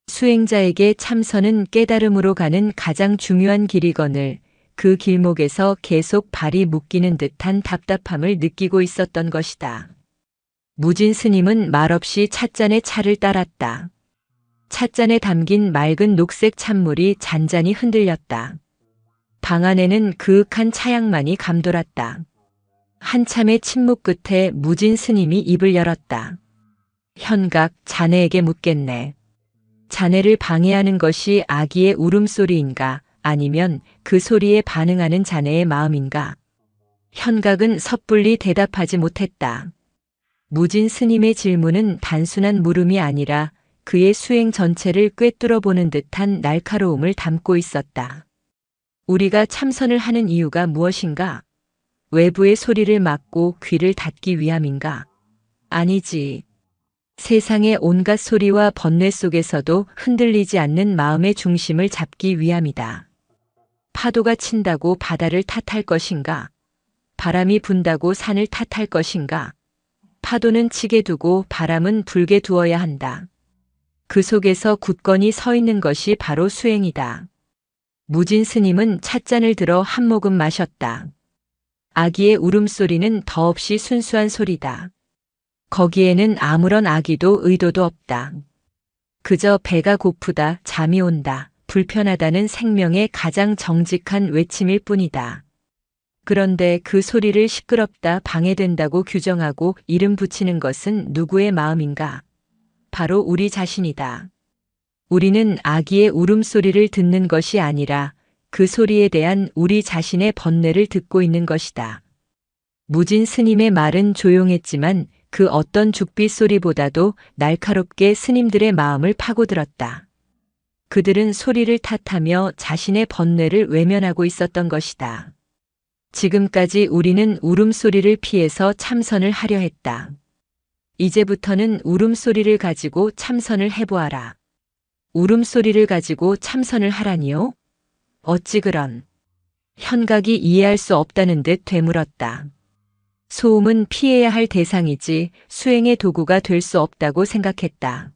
수행자에게 참선은 깨달음으로 가는 가장 중요한 길이거늘 그 길목에서 계속 발이 묶이는 듯한 답답함을 느끼고 있었던 것이다. 무진 스님은 말없이 찻잔에 차를 따랐다. 찻잔에 담긴 맑은 녹색 찬물이 잔잔히 흔들렸다. 방 안에는 그윽한 차향만이 감돌았다. 한참의 침묵 끝에 무진 스님이 입을 열었다. 현각, 자네에게 묻겠네. 자네를 방해하는 것이 아기의 울음소리인가 아니면 그 소리에 반응하는 자네의 마음인가? 현각은 섣불리 대답하지 못했다. 무진 스님의 질문은 단순한 물음이 아니라 그의 수행 전체를 꿰뚫어 보는 듯한 날카로움을 담고 있었다. 우리가 참선을 하는 이유가 무엇인가? 외부의 소리를 막고 귀를 닫기 위함인가? 아니지. 세상의 온갖 소리와 번뇌 속에서도 흔들리지 않는 마음의 중심을 잡기 위함이다. 파도가 친다고 바다를 탓할 것인가? 바람이 분다고 산을 탓할 것인가? 파도는 치게 두고 바람은 불게 두어야 한다. 그 속에서 굳건히 서 있는 것이 바로 수행이다. 무진 스님은 찻잔을 들어 한 모금 마셨다. 아기의 울음소리는 더없이 순수한 소리다. 거기에는 아무런 악의도 의도도 없다. 그저 배가 고프다, 잠이 온다, 불편하다는 생명의 가장 정직한 외침일 뿐이다. 그런데 그 소리를 시끄럽다, 방해된다고 규정하고 이름 붙이는 것은 누구의 마음인가? 바로 우리 자신이다. 우리는 아기의 울음소리를 듣는 것이 아니라 그 소리에 대한 우리 자신의 번뇌를 듣고 있는 것이다. 무진 스님의 말은 조용했지만 그 어떤 죽빛 소리보다도 날카롭게 스님들의 마음을 파고들었다. 그들은 소리를 탓하며 자신의 번뇌를 외면하고 있었던 것이다. 지금까지 우리는 울음소리를 피해서 참선을 하려 했다. 이제부터는 울음소리를 가지고 참선을 해보아라. 울음소리를 가지고 참선을 하라니요? 어찌 그런? 현각이 이해할 수 없다는 듯 되물었다. 소음은 피해야 할 대상이지 수행의 도구가 될 수 없다고 생각했다.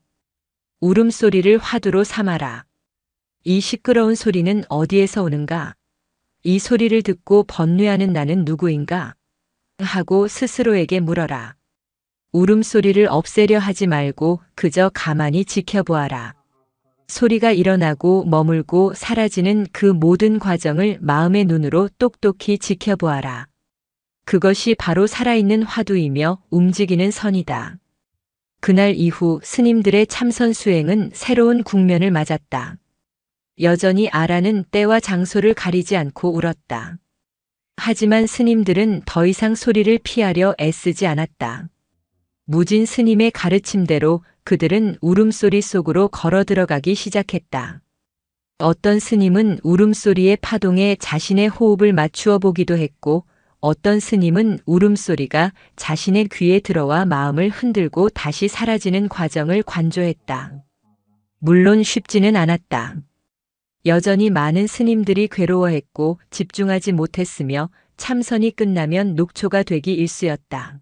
울음소리를 화두로 삼아라. 이 시끄러운 소리는 어디에서 오는가? 이 소리를 듣고 번뇌하는 나는 누구인가? 하고 스스로에게 물어라. 울음소리를 없애려 하지 말고 그저 가만히 지켜보아라. 소리가 일어나고 머물고 사라지는 그 모든 과정을 마음의 눈으로 똑똑히 지켜보아라. 그것이 바로 살아있는 화두이며 움직이는 선이다. 그날 이후 스님들의 참선 수행은 새로운 국면을 맞았다. 여전히 아라는 때와 장소를 가리지 않고 울었다. 하지만 스님들은 더 이상 소리를 피하려 애쓰지 않았다. 무진 스님의 가르침대로 그들은 울음소리 속으로 걸어 들어가기 시작했다. 어떤 스님은 울음소리의 파동에 자신의 호흡을 맞추어 보기도 했고, 어떤 스님은 울음소리가 자신의 귀에 들어와 마음을 흔들고 다시 사라지는 과정을 관조했다. 물론 쉽지는 않았다. 여전히 많은 스님들이 괴로워했고 집중하지 못했으며 참선이 끝나면 녹초가 되기 일쑤였다.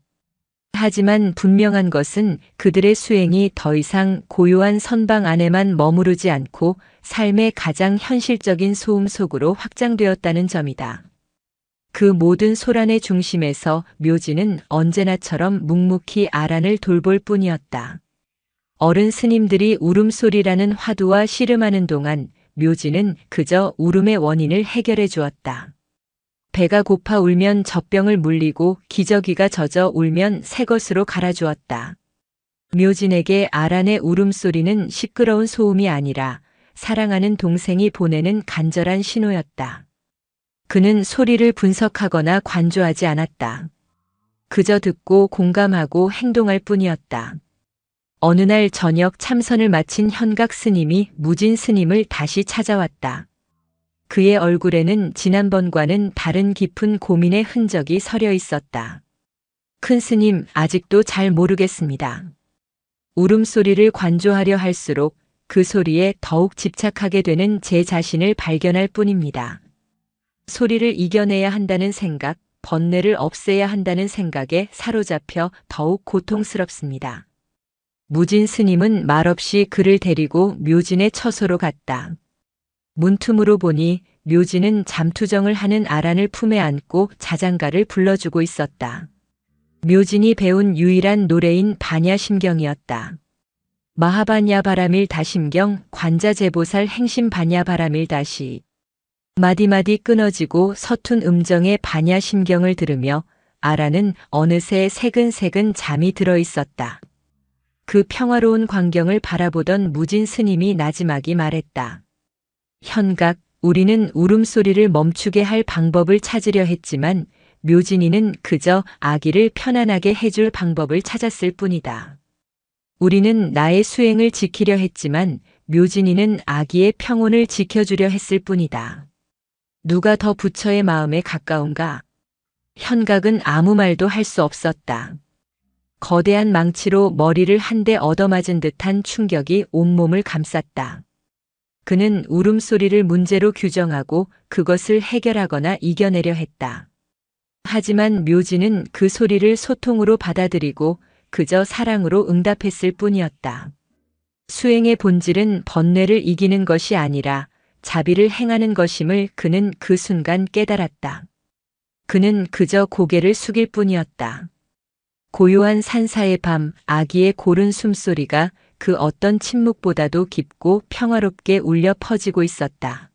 하지만 분명한 것은 그들의 수행이 더 이상 고요한 선방 안에만 머무르지 않고 삶의 가장 현실적인 소음 속으로 확장되었다는 점이다. 그 모든 소란의 중심에서 묘지는 언제나처럼 묵묵히 아란을 돌볼 뿐이었다. 어른 스님들이 울음소리라는 화두와 씨름하는 동안 묘지는 그저 울음의 원인을 해결해 주었다. 배가 고파 울면 젖병을 물리고 기저귀가 젖어 울면 새 것으로 갈아주었다. 묘진에게 아란의 울음소리는 시끄러운 소음이 아니라 사랑하는 동생이 보내는 간절한 신호였다. 그는 소리를 분석하거나 관조하지 않았다. 그저 듣고 공감하고 행동할 뿐이었다. 어느 날 저녁 참선을 마친 현각 스님이 무진 스님을 다시 찾아왔다. 그의 얼굴에는 지난번과는 다른 깊은 고민의 흔적이 서려 있었다. 큰 스님, 아직도 잘 모르겠습니다. 울음소리를 관조하려 할수록 그 소리에 더욱 집착하게 되는 제 자신을 발견할 뿐입니다. 소리를 이겨내야 한다는 생각, 번뇌를 없애야 한다는 생각에 사로잡혀 더욱 고통스럽습니다. 무진 스님은 말없이 그를 데리고 묘진의 처소로 갔다. 문틈으로 보니 묘진은 잠투정을 하는 아란을 품에 안고 자장가를 불러주고 있었다. 묘진이 배운 유일한 노래인 반야심경이었다. 마하반야 바라밀 다심경 관자제보살 행심 반야 바라밀 다시. 마디마디 끊어지고 서툰 음정의 반야심경을 들으며 아란은 어느새 새근새근 잠이 들어 있었다. 그 평화로운 광경을 바라보던 무진 스님이 나지막이 말했다. 현각, 우리는 울음소리를 멈추게 할 방법을 찾으려 했지만 묘진이는 그저 아기를 편안하게 해줄 방법을 찾았을 뿐이다. 우리는 나의 수행을 지키려 했지만 묘진이는 아기의 평온을 지켜주려 했을 뿐이다. 누가 더 부처의 마음에 가까운가? 현각은 아무 말도 할 수 없었다. 거대한 망치로 머리를 한 대 얻어맞은 듯한 충격이 온몸을 감쌌다. 그는 울음소리를 문제로 규정하고 그것을 해결하거나 이겨내려 했다. 하지만 묘지는 그 소리를 소통으로 받아들이고 그저 사랑으로 응답했을 뿐이었다. 수행의 본질은 번뇌를 이기는 것이 아니라 자비를 행하는 것임을 그는 그 순간 깨달았다. 그는 그저 고개를 숙일 뿐이었다. 고요한 산사의 밤, 아기의 고른 숨소리가 그 어떤 침묵보다도 깊고 평화롭게 울려 퍼지고 있었다.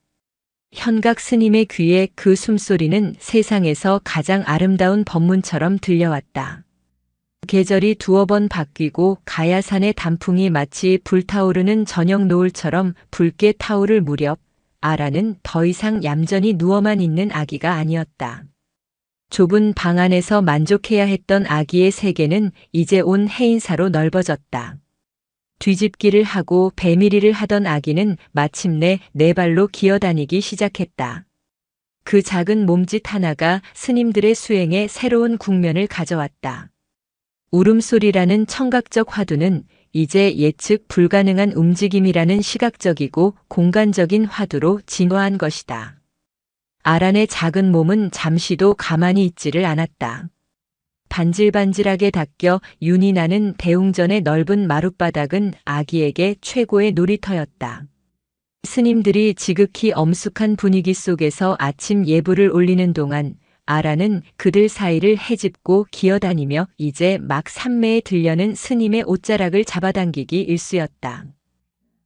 현각 스님의 귀에 그 숨소리는 세상에서 가장 아름다운 법문처럼 들려왔다. 계절이 두어 번 바뀌고 가야산의 단풍이 마치 불타오르는 저녁 노을처럼 붉게 타오를 무렵 아라는 더 이상 얌전히 누워만 있는 아기가 아니었다. 좁은 방 안에서 만족해야 했던 아기의 세계는 이제 온 해인사로 넓어졌다. 뒤집기를 하고 배밀이를 하던 아기는 마침내 네 발로 기어다니기 시작했다. 그 작은 몸짓 하나가 스님들의 수행에 새로운 국면을 가져왔다. 울음소리라는 청각적 화두는 이제 예측 불가능한 움직임이라는 시각적이고 공간적인 화두로 진화한 것이다. 아란의 작은 몸은 잠시도 가만히 있지를 않았다. 반질반질하게 닦여 윤이 나는 대웅전의 넓은 마룻바닥은 아기에게 최고의 놀이터였다. 스님들이 지극히 엄숙한 분위기 속에서 아침 예불을 올리는 동안 아라는 그들 사이를 헤집고 기어다니며 이제 막 산매에 들려는 스님의 옷자락을 잡아당기기 일쑤였다.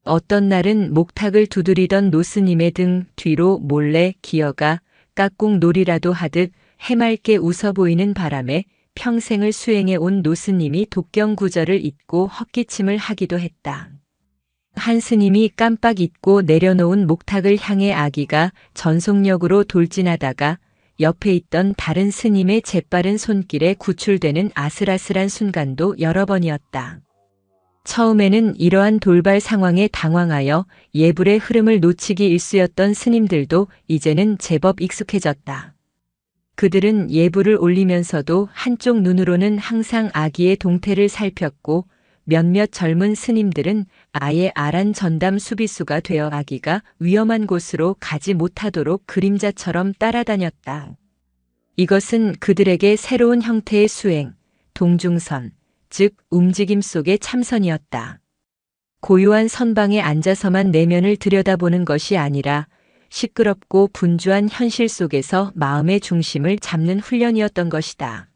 어떤 날은 목탁을 두드리던 노스님의 등 뒤로 몰래 기어가 깍꿍놀이라도 하듯 해맑게 웃어 보이는 바람에 평생을 수행해 온 노스님이 독경구절을 잊고 헛기침을 하기도 했다. 한 스님이 깜빡 잊고 내려놓은 목탁을 향해 아기가 전속력으로 돌진하다가 옆에 있던 다른 스님의 재빠른 손길에 구출되는 아슬아슬한 순간도 여러 번이었다. 처음에는 이러한 돌발 상황에 당황하여 예불의 흐름을 놓치기 일쑤였던 스님들도 이제는 제법 익숙해졌다. 그들은 예불을 올리면서도 한쪽 눈으로는 항상 아기의 동태를 살폈고 몇몇 젊은 스님들은 아예 아란 전담 수비수가 되어 아기가 위험한 곳으로 가지 못하도록 그림자처럼 따라다녔다. 이것은 그들에게 새로운 형태의 수행, 동중선, 즉 움직임 속의 참선이었다. 고요한 선방에 앉아서만 내면을 들여다보는 것이 아니라 시끄럽고 분주한 현실 속에서 마음의 중심을 잡는 훈련이었던 것이다.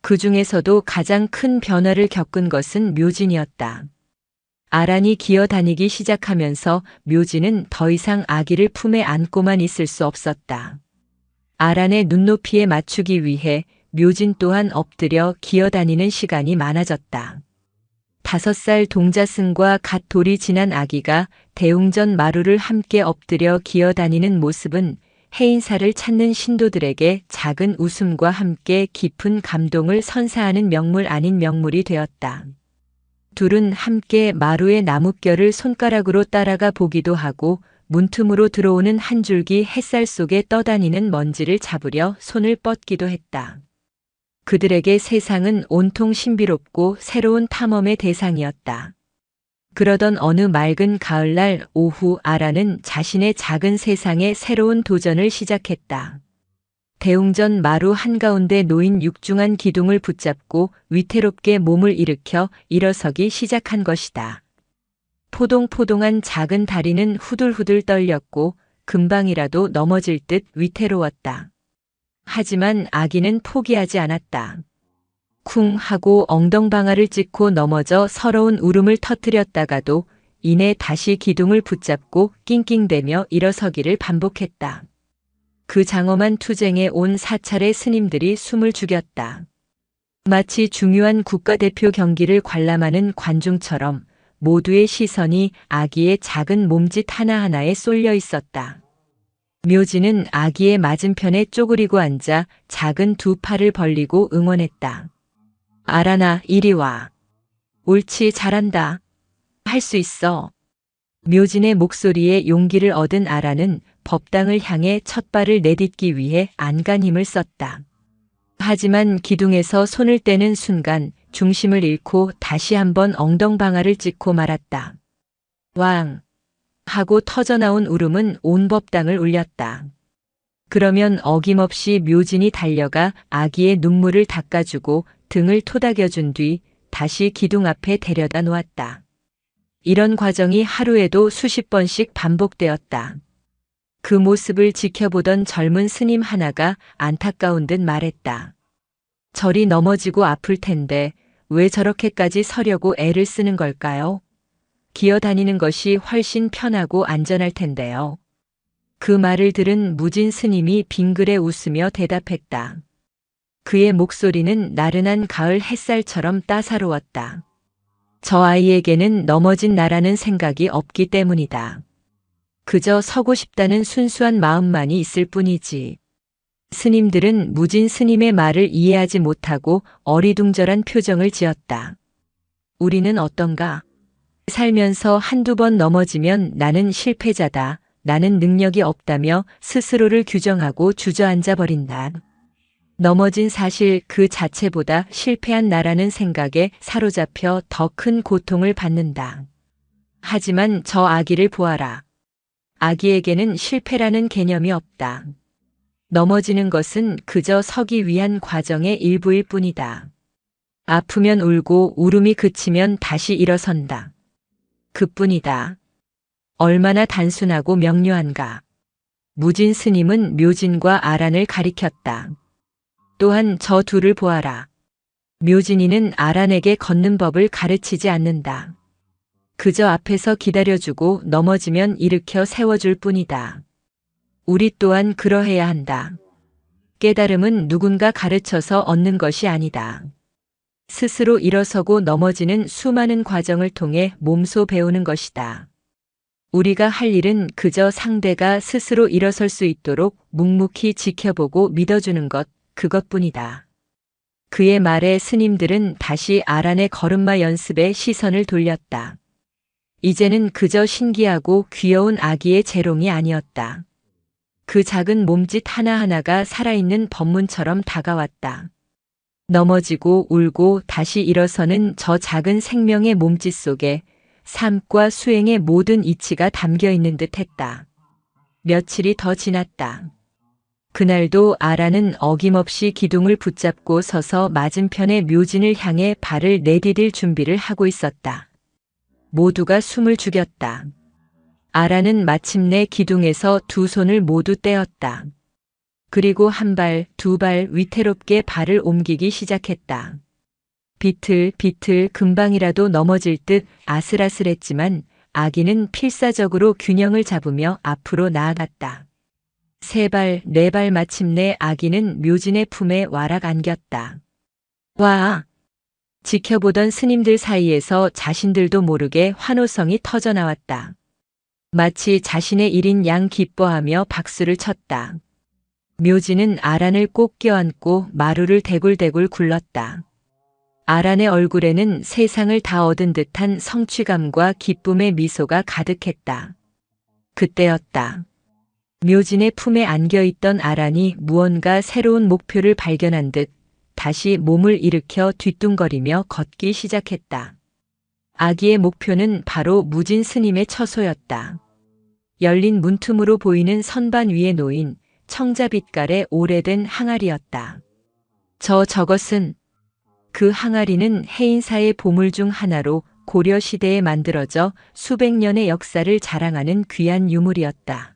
그 중에서도 가장 큰 변화를 겪은 것은 묘진이었다. 아란이 기어다니기 시작하면서 묘진은 더 이상 아기를 품에 안고만 있을 수 없었다. 아란의 눈높이에 맞추기 위해 묘진 또한 엎드려 기어다니는 시간이 많아졌다. 5살 동자승과 갓 돌이 지난 아기가 대웅전 마루를 함께 엎드려 기어다니는 모습은 해인사를 찾는 신도들에게 작은 웃음과 함께 깊은 감동을 선사하는 명물 아닌 명물이 되었다. 둘은 함께 마루의 나뭇결을 손가락으로 따라가 보기도 하고 문틈으로 들어오는 한 줄기 햇살 속에 떠다니는 먼지를 잡으려 손을 뻗기도 했다. 그들에게 세상은 온통 신비롭고 새로운 탐험의 대상이었다. 그러던 어느 맑은 가을날 오후 아라는 자신의 작은 세상에 새로운 도전을 시작했다. 대웅전 마루 한가운데 놓인 육중한 기둥을 붙잡고 위태롭게 몸을 일으켜 일어서기 시작한 것이다. 포동포동한 작은 다리는 후들후들 떨렸고 금방이라도 넘어질 듯 위태로웠다. 하지만 아기는 포기하지 않았다. 쿵 하고 엉덩방아를 찍고 넘어져 서러운 울음을 터뜨렸다가도 이내 다시 기둥을 붙잡고 낑낑대며 일어서기를 반복했다. 그 장엄한 투쟁에 온 4차례 스님들이 숨을 죽였다. 마치 중요한 국가대표 경기를 관람하는 관중처럼 모두의 시선이 아기의 작은 몸짓 하나하나에 쏠려 있었다. 묘지는 아기의 맞은편에 쪼그리고 앉아 작은 두 팔을 벌리고 응원했다. 아란아, 이리 와. 옳지, 잘한다. 할 수 있어. 묘진의 목소리에 용기를 얻은 아란은 법당을 향해 첫 발을 내딛기 위해 안간 힘을 썼다. 하지만 기둥에서 손을 떼는 순간 중심을 잃고 다시 한번 엉덩방아를 찍고 말았다. 왕! 하고 터져나온 울음은 온 법당을 울렸다. 그러면 어김없이 묘진이 달려가 아기의 눈물을 닦아주고 등을 토닥여준 뒤 다시 기둥 앞에 데려다 놓았다. 이런 과정이 하루에도 수십 번씩 반복되었다. 그 모습을 지켜보던 젊은 스님 하나가 안타까운 듯 말했다. 저리 넘어지고 아플 텐데 왜 저렇게까지 서려고 애를 쓰는 걸까요? 기어다니는 것이 훨씬 편하고 안전할 텐데요. 그 말을 들은 무진 스님이 빙그레 웃으며 대답했다. 그의 목소리는 나른한 가을 햇살처럼 따사로웠다. 저 아이에게는 넘어진 나라는 생각이 없기 때문이다. 그저 서고 싶다는 순수한 마음만이 있을 뿐이지. 스님들은 무진 스님의 말을 이해하지 못하고 어리둥절한 표정을 지었다. 우리는 어떤가? 살면서 한두 번 넘어지면 나는 실패자다. 나는 능력이 없다며 스스로를 규정하고 주저앉아 버린다. 넘어진 사실 그 자체보다 실패한 나라는 생각에 사로잡혀 더 큰 고통을 받는다. 하지만 저 아기를 보아라. 아기에게는 실패라는 개념이 없다. 넘어지는 것은 그저 서기 위한 과정의 일부일 뿐이다. 아프면 울고 울음이 그치면 다시 일어선다. 그뿐이다. 얼마나 단순하고 명료한가. 무진 스님은 묘진과 아란을 가리켰다. 또한 저 둘을 보아라. 묘진이는 아란에게 걷는 법을 가르치지 않는다. 그저 앞에서 기다려주고 넘어지면 일으켜 세워줄 뿐이다. 우리 또한 그러해야 한다. 깨달음은 누군가 가르쳐서 얻는 것이 아니다. 스스로 일어서고 넘어지는 수많은 과정을 통해 몸소 배우는 것이다. 우리가 할 일은 그저 상대가 스스로 일어설 수 있도록 묵묵히 지켜보고 믿어주는 것, 그것뿐이다. 그의 말에 스님들은 다시 아란의 걸음마 연습에 시선을 돌렸다. 이제는 그저 신기하고 귀여운 아기의 재롱이 아니었다. 그 작은 몸짓 하나하나가 살아있는 법문처럼 다가왔다. 넘어지고 울고 다시 일어서는 저 작은 생명의 몸짓 속에 삶과 수행의 모든 이치가 담겨 있는 듯 했다. 며칠이 더 지났다. 그날도 아란은 어김없이 기둥을 붙잡고 서서 맞은편의 묘진을 향해 발을 내디딜 준비를 하고 있었다. 모두가 숨을 죽였다. 아란은 마침내 기둥에서 두 손을 모두 떼었다. 그리고 한 발, 두 발 위태롭게 발을 옮기기 시작했다. 비틀비틀 금방이라도 넘어질 듯 아슬아슬했지만 아기는 필사적으로 균형을 잡으며 앞으로 나아갔다. 세 발, 네 발 마침내 아기는 묘진의 품에 와락 안겼다. 와! 지켜보던 스님들 사이에서 자신들도 모르게 환호성이 터져나왔다. 마치 자신의 일인 양 기뻐하며 박수를 쳤다. 묘진은 아란을 꼭 껴안고 마루를 대굴대굴 굴렀다. 아란의 얼굴에는 세상을 다 얻은 듯한 성취감과 기쁨의 미소가 가득했다. 그때였다. 묘진의 품에 안겨있던 아란이 무언가 새로운 목표를 발견한 듯 다시 몸을 일으켜 뒤뚱거리며 걷기 시작했다. 아기의 목표는 바로 무진 스님의 처소였다. 열린 문틈으로 보이는 선반 위에 놓인 청자빛깔의 오래된 항아리였다. 저것은 그 항아리는 해인사의 보물 중 하나로 고려시대에 만들어져 수백 년의 역사를 자랑하는 귀한 유물이었다.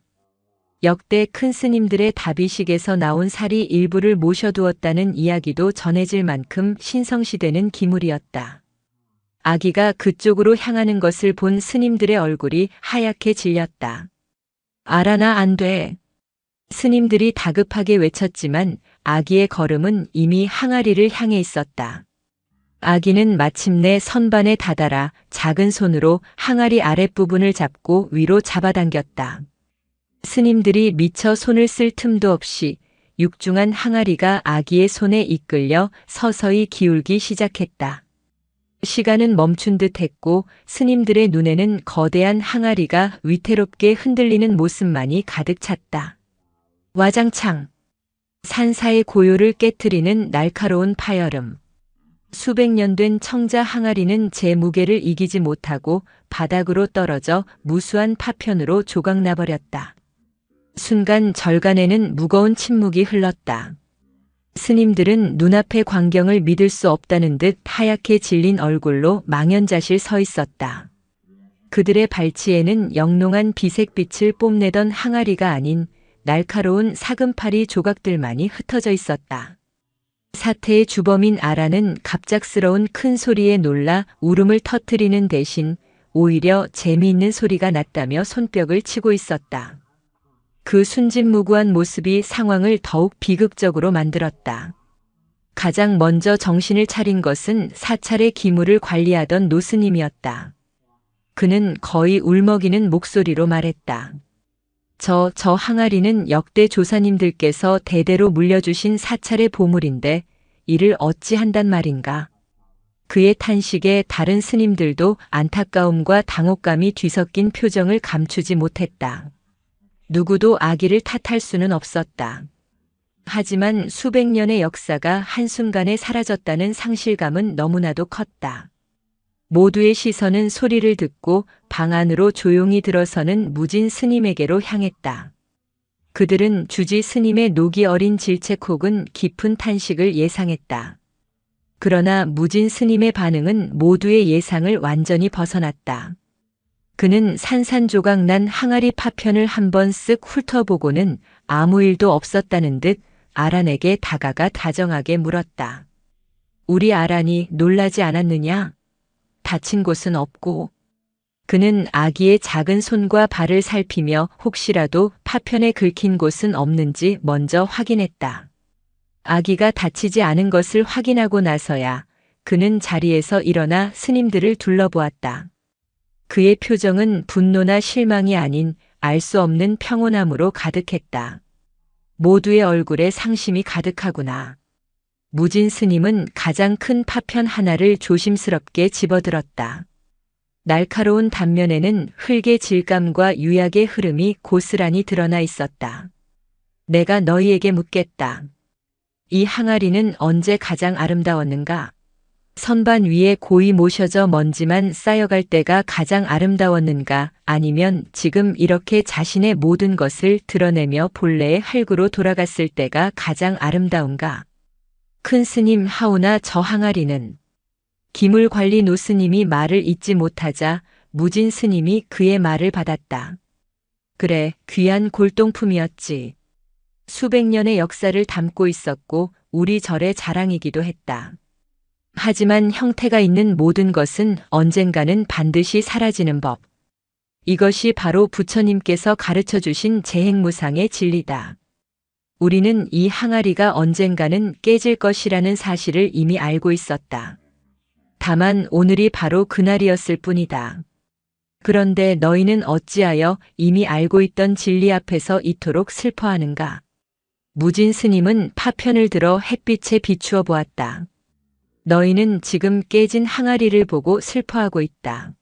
역대 큰 스님들의 다비식에서 나온 살이 일부를 모셔두었다는 이야기도 전해질 만큼 신성시되는 기물이었다. 아기가 그쪽으로 향하는 것을 본 스님들의 얼굴이 하얗게 질렸다. 아란아, 안 돼. 스님들이 다급하게 외쳤지만 아기의 걸음은 이미 항아리를 향해 있었다. 아기는 마침내 선반에 다다라 작은 손으로 항아리 아랫부분을 잡고 위로 잡아당겼다. 스님들이 미처 손을 쓸 틈도 없이 육중한 항아리가 아기의 손에 이끌려 서서히 기울기 시작했다. 시간은 멈춘 듯 했고 스님들의 눈에는 거대한 항아리가 위태롭게 흔들리는 모습만이 가득 찼다. 와장창. 산사의 고요를 깨트리는 날카로운 파열음. 수백 년 된 청자 항아리는 제 무게를 이기지 못하고 바닥으로 떨어져 무수한 파편으로 조각나버렸다. 순간 절간에는 무거운 침묵이 흘렀다. 스님들은 눈앞의 광경을 믿을 수 없다는 듯 하얗게 질린 얼굴로 망연자실 서 있었다. 그들의 발치에는 영롱한 비색빛을 뽐내던 항아리가 아닌 날카로운 사금파리 조각들만이 흩어져 있었다. 사태의 주범인 아란은 갑작스러운 큰 소리에 놀라 울음을 터뜨리는 대신 오히려 재미있는 소리가 났다며 손뼉을 치고 있었다. 그 순진무구한 모습이 상황을 더욱 비극적으로 만들었다. 가장 먼저 정신을 차린 것은 사찰의 기물을 관리하던 노스님이었다. 그는 거의 울먹이는 목소리로 말했다. 저 항아리는 역대 조사님들께서 대대로 물려주신 사찰의 보물인데 이를 어찌한단 말인가. 그의 탄식에 다른 스님들도 안타까움과 당혹감이 뒤섞인 표정을 감추지 못했다. 누구도 아기를 탓할 수는 없었다. 하지만 수백 년의 역사가 한순간에 사라졌다는 상실감은 너무나도 컸다. 모두의 시선은 소리를 듣고 방 안으로 조용히 들어서는 무진 스님에게로 향했다. 그들은 주지 스님의 녹이 어린 질책 혹은 깊은 탄식을 예상했다. 그러나 무진 스님의 반응은 모두의 예상을 완전히 벗어났다. 그는 산산조각 난 항아리 파편을 한번 쓱 훑어보고는 아무 일도 없었다는 듯 아란에게 다가가 다정하게 물었다. 우리 아란이 놀라지 않았느냐? 다친 곳은 없고. 그는 아기의 작은 손과 발을 살피며 혹시라도 파편에 긁힌 곳은 없는지 먼저 확인했다. 아기가 다치지 않은 것을 확인하고 나서야 그는 자리에서 일어나 스님들을 둘러보았다. 그의 표정은 분노나 실망이 아닌 알 수 없는 평온함으로 가득했다. 모두의 얼굴에 상심이 가득하구나. 무진 스님은 가장 큰 파편 하나를 조심스럽게 집어들었다. 날카로운 단면에는 흙의 질감과 유약의 흐름이 고스란히 드러나 있었다. 내가 너희에게 묻겠다. 이 항아리는 언제 가장 아름다웠는가? 선반 위에 고이 모셔져 먼지만 쌓여갈 때가 가장 아름다웠는가? 아니면 지금 이렇게 자신의 모든 것을 드러내며 본래의 흙으로 돌아갔을 때가 가장 아름다운가? 큰 스님 하오나 저 항아리는 기물관리 노스님이 말을 잇지 못하자 무진 스님이 그의 말을 받았다. 그래, 귀한 골동품이었지. 수백 년의 역사를 담고 있었고 우리 절의 자랑이기도 했다. 하지만 형태가 있는 모든 것은 언젠가는 반드시 사라지는 법. 이것이 바로 부처님께서 가르쳐 주신 재행무상의 진리다. 우리는 이 항아리가 언젠가는 깨질 것이라는 사실을 이미 알고 있었다. 다만 오늘이 바로 그날이었을 뿐이다. 그런데 너희는 어찌하여 이미 알고 있던 진리 앞에서 이토록 슬퍼하는가? 무진 스님은 파편을 들어 햇빛에 비추어 보았다. 너희는 지금 깨진 항아리를 보고 슬퍼하고 있다.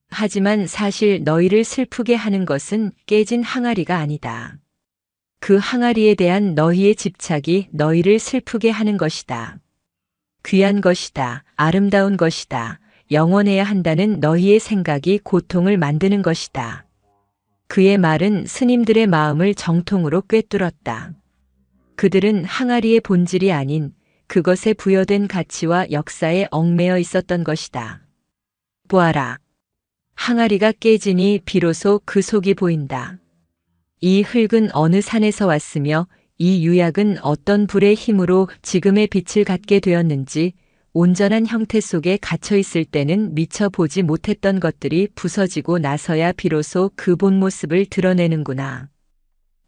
하지만 사실 너희를 슬프게 하는 것은 깨진 항아리가 아니다. 그 항아리에 대한 너희의 집착이 너희를 슬프게 하는 것이다. 귀한 것이다. 아름다운 것이다. 영원해야 한다는 너희의 생각이 고통을 만드는 것이다. 그의 말은 스님들의 마음을 정통으로 꿰뚫었다. 그들은 항아리의 본질이 아닌 그것에 부여된 가치와 역사에 얽매여 있었던 것이다. 보아라. 항아리가 깨지니 비로소 그 속이 보인다. 이 흙은 어느 산에서 왔으며 이 유약은 어떤 불의 힘으로 지금의 빛을 갖게 되었는지 온전한 형태 속에 갇혀 있을 때는 미처 보지 못했던 것들이 부서지고 나서야 비로소 그 본 모습을 드러내는구나.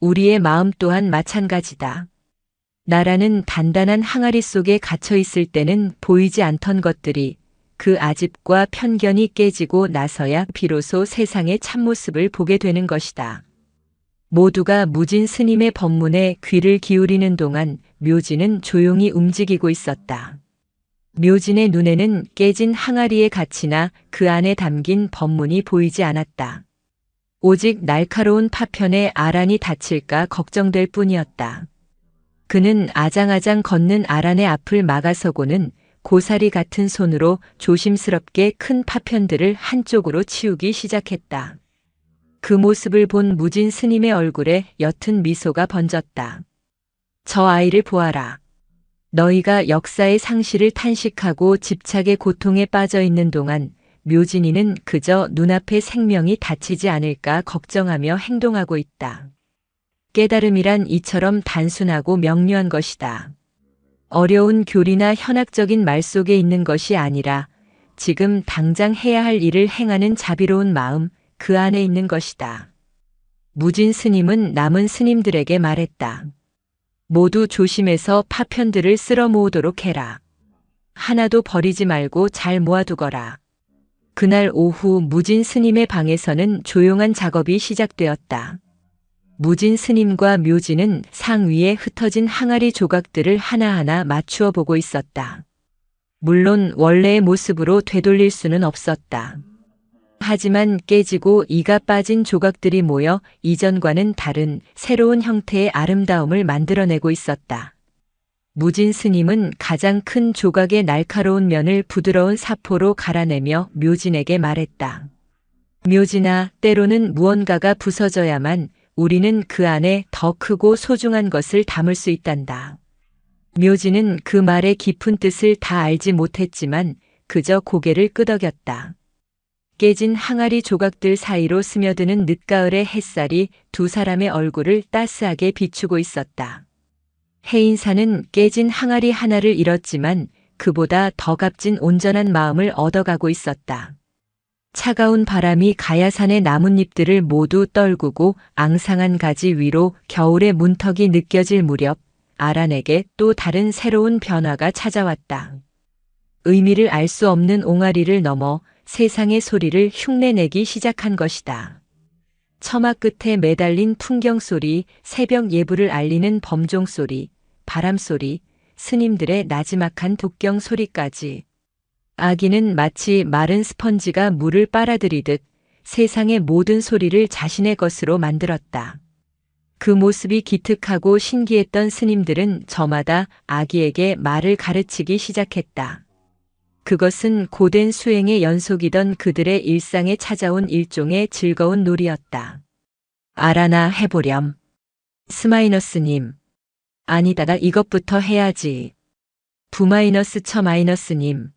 우리의 마음 또한 마찬가지다. 나라는 단단한 항아리 속에 갇혀 있을 때는 보이지 않던 것들이 그 아집과 편견이 깨지고 나서야 비로소 세상의 참모습을 보게 되는 것이다. 모두가 무진 스님의 법문에 귀를 기울이는 동안 묘진은 조용히 움직이고 있었다. 묘진의 눈에는 깨진 항아리의 가치나 그 안에 담긴 법문이 보이지 않았다. 오직 날카로운 파편에 아란이 다칠까 걱정될 뿐이었다. 그는 아장아장 걷는 아란의 앞을 막아서고는 고사리 같은 손으로 조심스럽게 큰 파편들을 한쪽으로 치우기 시작했다. 그 모습을 본 무진 스님의 얼굴에 옅은 미소가 번졌다. 저 아이를 보아라. 너희가 역사의 상실을 탄식하고 집착의 고통에 빠져 있는 동안 묘진이는 그저 눈앞의 생명이 다치지 않을까 걱정하며 행동하고 있다. 깨달음이란 이처럼 단순하고 명료한 것이다. 어려운 교리나 현학적인 말 속에 있는 것이 아니라 지금 당장 해야 할 일을 행하는 자비로운 마음, 그 안에 있는 것이다. 무진 스님은 남은 스님들에게 말했다. 모두 조심해서 파편들을 쓸어 모으도록 해라. 하나도 버리지 말고 잘 모아두거라. 그날 오후 무진 스님의 방에서는 조용한 작업이 시작되었다. 무진 스님과 묘진은 상 위에 흩어진 항아리 조각들을 하나하나 맞추어 보고 있었다. 물론 원래의 모습으로 되돌릴 수는 없었다. 하지만 깨지고 이가 빠진 조각들이 모여 이전과는 다른 새로운 형태의 아름다움을 만들어내고 있었다. 무진 스님은 가장 큰 조각의 날카로운 면을 부드러운 사포로 갈아내며 묘진에게 말했다. 묘진아, 때로는 무언가가 부서져야만 우리는 그 안에 더 크고 소중한 것을 담을 수 있단다. 묘진은 그 말의 깊은 뜻을 다 알지 못했지만 그저 고개를 끄덕였다. 깨진 항아리 조각들 사이로 스며드는 늦가을의 햇살이 두 사람의 얼굴을 따스하게 비추고 있었다. 해인사는 깨진 항아리 하나를 잃었지만 그보다 더 값진 온전한 마음을 얻어가고 있었다. 차가운 바람이 가야산의 나뭇잎들을 모두 떨구고 앙상한 가지 위로 겨울의 문턱이 느껴질 무렵 아란에게 또 다른 새로운 변화가 찾아왔다. 의미를 알 수 없는 옹알이를 넘어 세상의 소리를 흉내내기 시작한 것이다. 처마 끝에 매달린 풍경 소리, 새벽 예불을 알리는 범종 소리, 바람 소리, 스님들의 나지막한 독경 소리까지. 아기는 마치 마른 스펀지가 물을 빨아들이듯 세상의 모든 소리를 자신의 것으로 만들었다. 그 모습이 기특하고 신기했던 스님들은 저마다 아기에게 말을 가르치기 시작했다. 그것은 고된 수행의 연속이던 그들의 일상에 찾아온 일종의 즐거운 놀이였다. 알아나 해보렴. 스마이너스님. 아니다, 이것부터 해야지. 부마이너스 처마이너스님.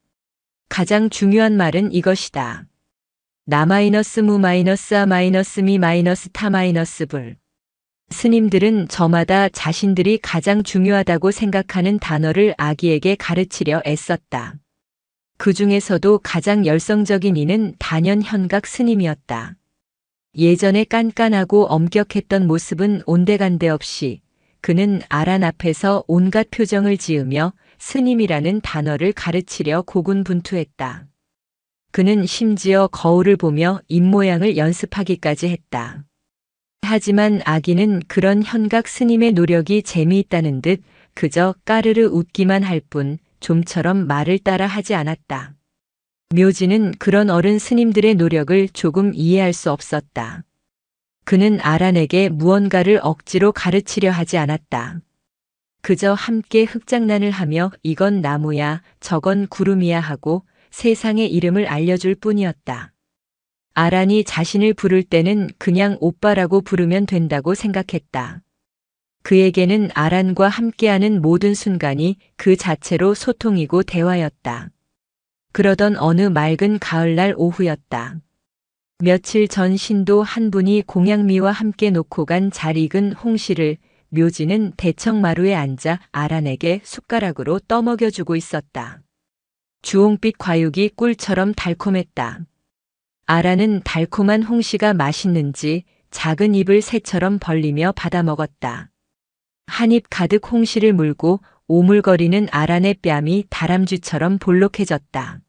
가장 중요한 말은 이것이다. 나 마이너스 무 마이너스 아 마이너스 미 마이너스 타 마이너스 불. 스님들은 저마다 자신들이 가장 중요하다고 생각하는 단어를 아기에게 가르치려 애썼다. 그 중에서도 가장 열성적인 이는 단연 현각 스님이었다. 예전에 깐깐하고 엄격했던 모습은 온데간데 없이 그는 아란 앞에서 온갖 표정을 지으며 스님이라는 단어를 가르치려 고군분투했다. 그는 심지어 거울을 보며 입모양을 연습하기까지 했다. 하지만 아기는 그런 현각 스님의 노력이 재미있다는 듯 그저 까르르 웃기만 할 뿐 좀처럼 말을 따라 하지 않았다. 묘지는 그런 어른 스님들의 노력을 조금 이해할 수 없었다. 그는 아란에게 무언가를 억지로 가르치려 하지 않았다. 그저 함께 흙장난을 하며 이건 나무야, 저건 구름이야 하고 세상의 이름을 알려줄 뿐이었다. 아란이 자신을 부를 때는 그냥 오빠라고 부르면 된다고 생각했다. 그에게는 아란과 함께하는 모든 순간이 그 자체로 소통이고 대화였다. 그러던 어느 맑은 가을날 오후였다. 며칠 전 신도 한 분이 공양미와 함께 놓고 간 잘 익은 홍시를 묘지는 대청마루에 앉아 아란에게 숟가락으로 떠먹여주고 있었다. 주홍빛 과육이 꿀처럼 달콤했다. 아란은 달콤한 홍시가 맛있는지 작은 입을 새처럼 벌리며 받아먹었다. 한 입 가득 홍시를 물고 오물거리는 아란의 뺨이 다람쥐처럼 볼록해졌다.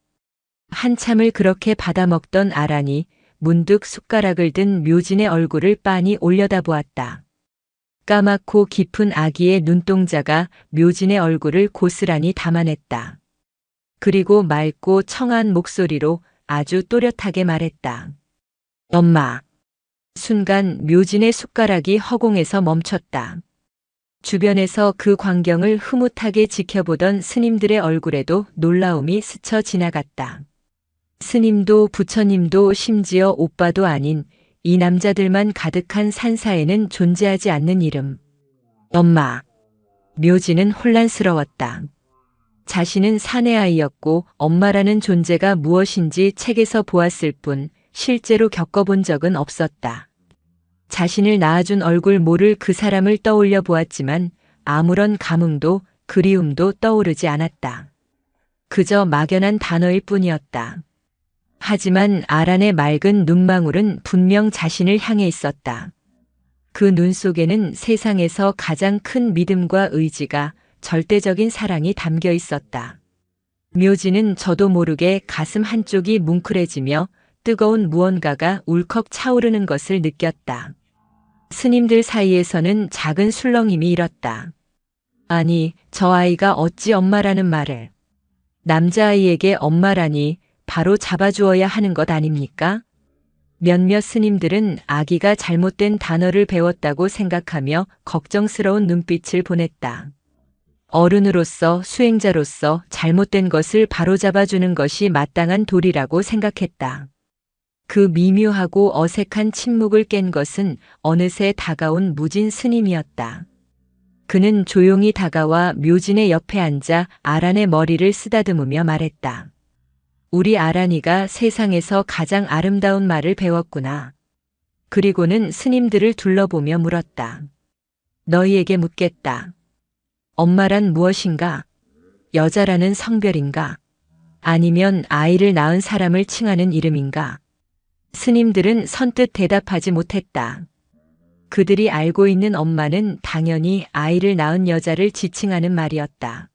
한참을 그렇게 받아먹던 아란이 문득 숟가락을 든 묘진의 얼굴을 빤히 올려다보았다. 까맣고 깊은 아기의 눈동자가 묘진의 얼굴을 고스란히 담아냈다. 그리고 맑고 청아한 목소리로 아주 또렷하게 말했다. 엄마. 순간 묘진의 숟가락이 허공에서 멈췄다. 주변에서 그 광경을 흐뭇하게 지켜보던 스님들의 얼굴에도 놀라움이 스쳐 지나갔다. 스님도 부처님도 심지어 오빠도 아닌 이 남자들만 가득한 산사에는 존재하지 않는 이름. 엄마. 묘지는 혼란스러웠다. 자신은 사내 아이였고 엄마라는 존재가 무엇인지 책에서 보았을 뿐 실제로 겪어본 적은 없었다. 자신을 낳아준 얼굴 모를 그 사람을 떠올려 보았지만 아무런 감흥도 그리움도 떠오르지 않았다. 그저 막연한 단어일 뿐이었다. 하지만 아란의 맑은 눈망울은 분명 자신을 향해 있었다. 그 눈 속에는 세상에서 가장 큰 믿음과 의지가 절대적인 사랑이 담겨 있었다. 묘지는 저도 모르게 가슴 한쪽이 뭉클해지며 뜨거운 무언가가 울컥 차오르는 것을 느꼈다. 스님들 사이에서는 작은 술렁임이 일었다. 아니, 저 아이가 어찌 엄마라는 말을. 남자아이에게 엄마라니 바로 잡아주어야 하는 것 아닙니까? 몇몇 스님들은 아기가 잘못된 단어를 배웠다고 생각하며 걱정스러운 눈빛을 보냈다. 어른으로서 수행자로서 잘못된 것을 바로잡아주는 것이 마땅한 도리라고 생각했다. 그 미묘하고 어색한 침묵을 깬 것은 어느새 다가온 무진 스님이었다. 그는 조용히 다가와 묘진의 옆에 앉아 아란의 머리를 쓰다듬으며 말했다. 우리 아란이가 세상에서 가장 아름다운 말을 배웠구나. 그리고는 스님들을 둘러보며 물었다. 너희에게 묻겠다. 엄마란 무엇인가? 여자라는 성별인가? 아니면 아이를 낳은 사람을 칭하는 이름인가? 스님들은 선뜻 대답하지 못했다. 그들이 알고 있는 엄마는 당연히 아이를 낳은 여자를 지칭하는 말이었다.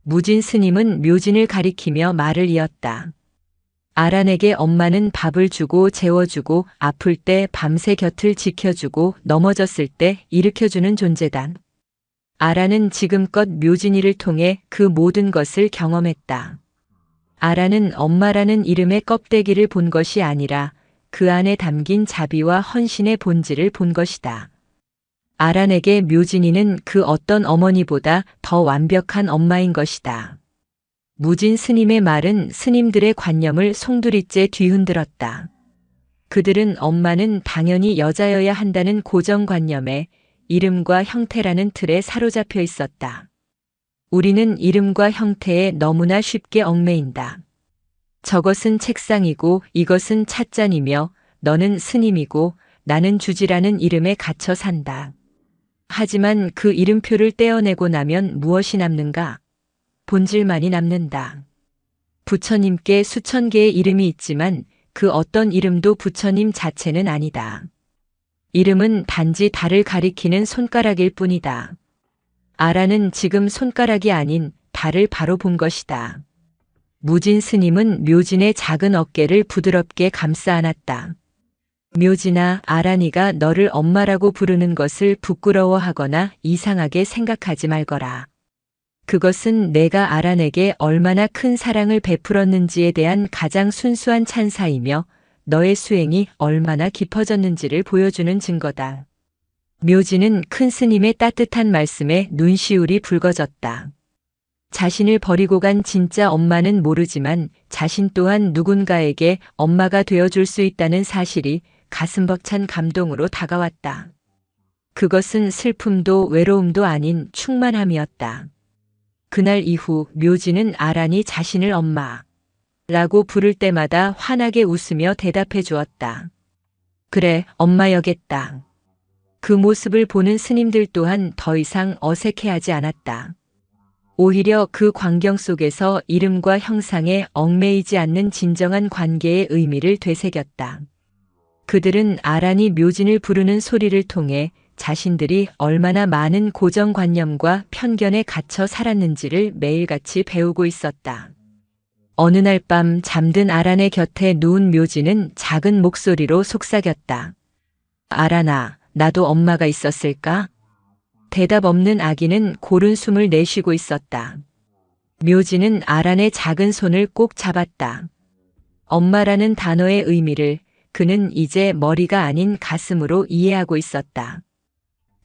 무진 스님은 묘진을 가리키며 말을 이었다. 아란에게 엄마는 밥을 주고 재워주고 아플 때 밤새 곁을 지켜주고 넘어졌을 때 일으켜주는 존재다. 아란은 지금껏 묘진이를 통해 그 모든 것을 경험했다. 아란은 엄마라는 이름의 껍데기를 본 것이 아니라 그 안에 담긴 자비와 헌신의 본질을 본 것이다. 아란에게 묘진이는 그 어떤 어머니보다 더 완벽한 엄마인 것이다. 무진 스님의 말은 스님들의 관념을 송두리째 뒤흔들었다. 그들은 엄마는 당연히 여자여야 한다는 고정관념에 이름과 형태라는 틀에 사로잡혀 있었다. 우리는 이름과 형태에 너무나 쉽게 얽매인다. 저것은 책상이고 이것은 찻잔이며 너는 스님이고 나는 주지라는 이름에 갇혀 산다. 하지만 그 이름표를 떼어내고 나면 무엇이 남는가? 본질만이 남는다. 부처님께 수천 개의 이름이 있지만 그 어떤 이름도 부처님 자체는 아니다. 이름은 단지 달을 가리키는 손가락일 뿐이다. 아라는 지금 손가락이 아닌 달을 바로 본 것이다. 무진 스님은 묘진의 작은 어깨를 부드럽게 감싸 안았다. 묘진아, 아란이가 너를 엄마라고 부르는 것을 부끄러워하거나 이상하게 생각하지 말거라. 그것은 내가 아란에게 얼마나 큰 사랑을 베풀었는지에 대한 가장 순수한 찬사이며 너의 수행이 얼마나 깊어졌는지를 보여주는 증거다. 묘진은 큰 스님의 따뜻한 말씀에 눈시울이 붉어졌다. 자신을 버리고 간 진짜 엄마는 모르지만 자신 또한 누군가에게 엄마가 되어줄 수 있다는 사실이 가슴 벅찬 감동으로 다가왔다. 그것은 슬픔도 외로움도 아닌 충만함이었다. 그날 이후 묘진은 아란이 자신을 엄마라고 부를 때마다 환하게 웃으며 대답해 주었다. 그래, 엄마여겠다. 그 모습을 보는 스님들 또한 더 이상 어색해하지 않았다. 오히려 그 광경 속에서 이름과 형상에 얽매이지 않는 진정한 관계의 의미를 되새겼다. 그들은 아란이 묘진을 부르는 소리를 통해 자신들이 얼마나 많은 고정관념과 편견에 갇혀 살았는지를 매일같이 배우고 있었다. 어느 날 밤 잠든 아란의 곁에 누운 묘진은 작은 목소리로 속삭였다. 아란아, 나도 엄마가 있었을까? 대답 없는 아기는 고른 숨을 내쉬고 있었다. 묘진은 아란의 작은 손을 꼭 잡았다. 엄마라는 단어의 의미를 그는 이제 머리가 아닌 가슴으로 이해하고 있었다.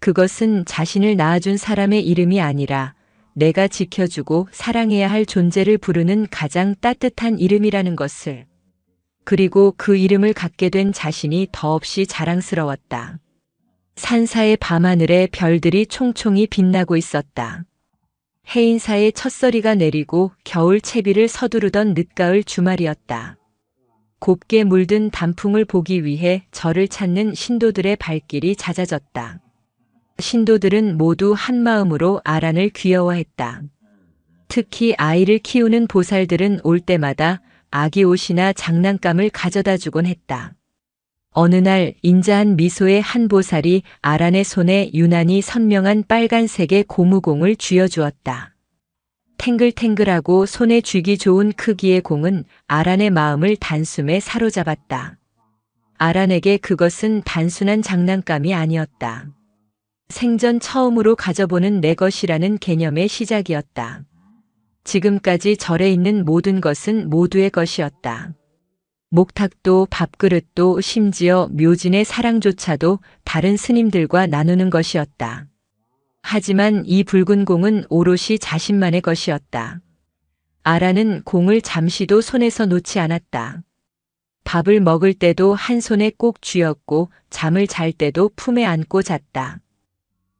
그것은 자신을 낳아준 사람의 이름이 아니라 내가 지켜주고 사랑해야 할 존재를 부르는 가장 따뜻한 이름이라는 것을. 그리고 그 이름을 갖게 된 자신이 더없이 자랑스러웠다. 산사의 밤하늘에 별들이 총총히 빛나고 있었다. 해인사의 첫서리가 내리고 겨울 채비를 서두르던 늦가을 주말이었다. 곱게 물든 단풍을 보기 위해 절을 찾는 신도들의 발길이 잦아졌다. 신도들은 모두 한마음으로 아란을 귀여워했다. 특히 아이를 키우는 보살들은 올 때마다 아기 옷이나 장난감을 가져다 주곤 했다. 어느 날 인자한 미소의 한 보살이 아란의 손에 유난히 선명한 빨간색의 고무공을 쥐어주었다. 탱글탱글하고 손에 쥐기 좋은 크기의 공은 아란의 마음을 단숨에 사로잡았다. 아란에게 그것은 단순한 장난감이 아니었다. 생전 처음으로 가져보는 내 것이라는 개념의 시작이었다. 지금까지 절에 있는 모든 것은 모두의 것이었다. 목탁도 밥그릇도 심지어 묘진의 사랑조차도 다른 스님들과 나누는 것이었다. 하지만 이 붉은 공은 오롯이 자신만의 것이었다. 아란은 공을 잠시도 손에서 놓지 않았다. 밥을 먹을 때도 한 손에 꼭 쥐었고 잠을 잘 때도 품에 안고 잤다.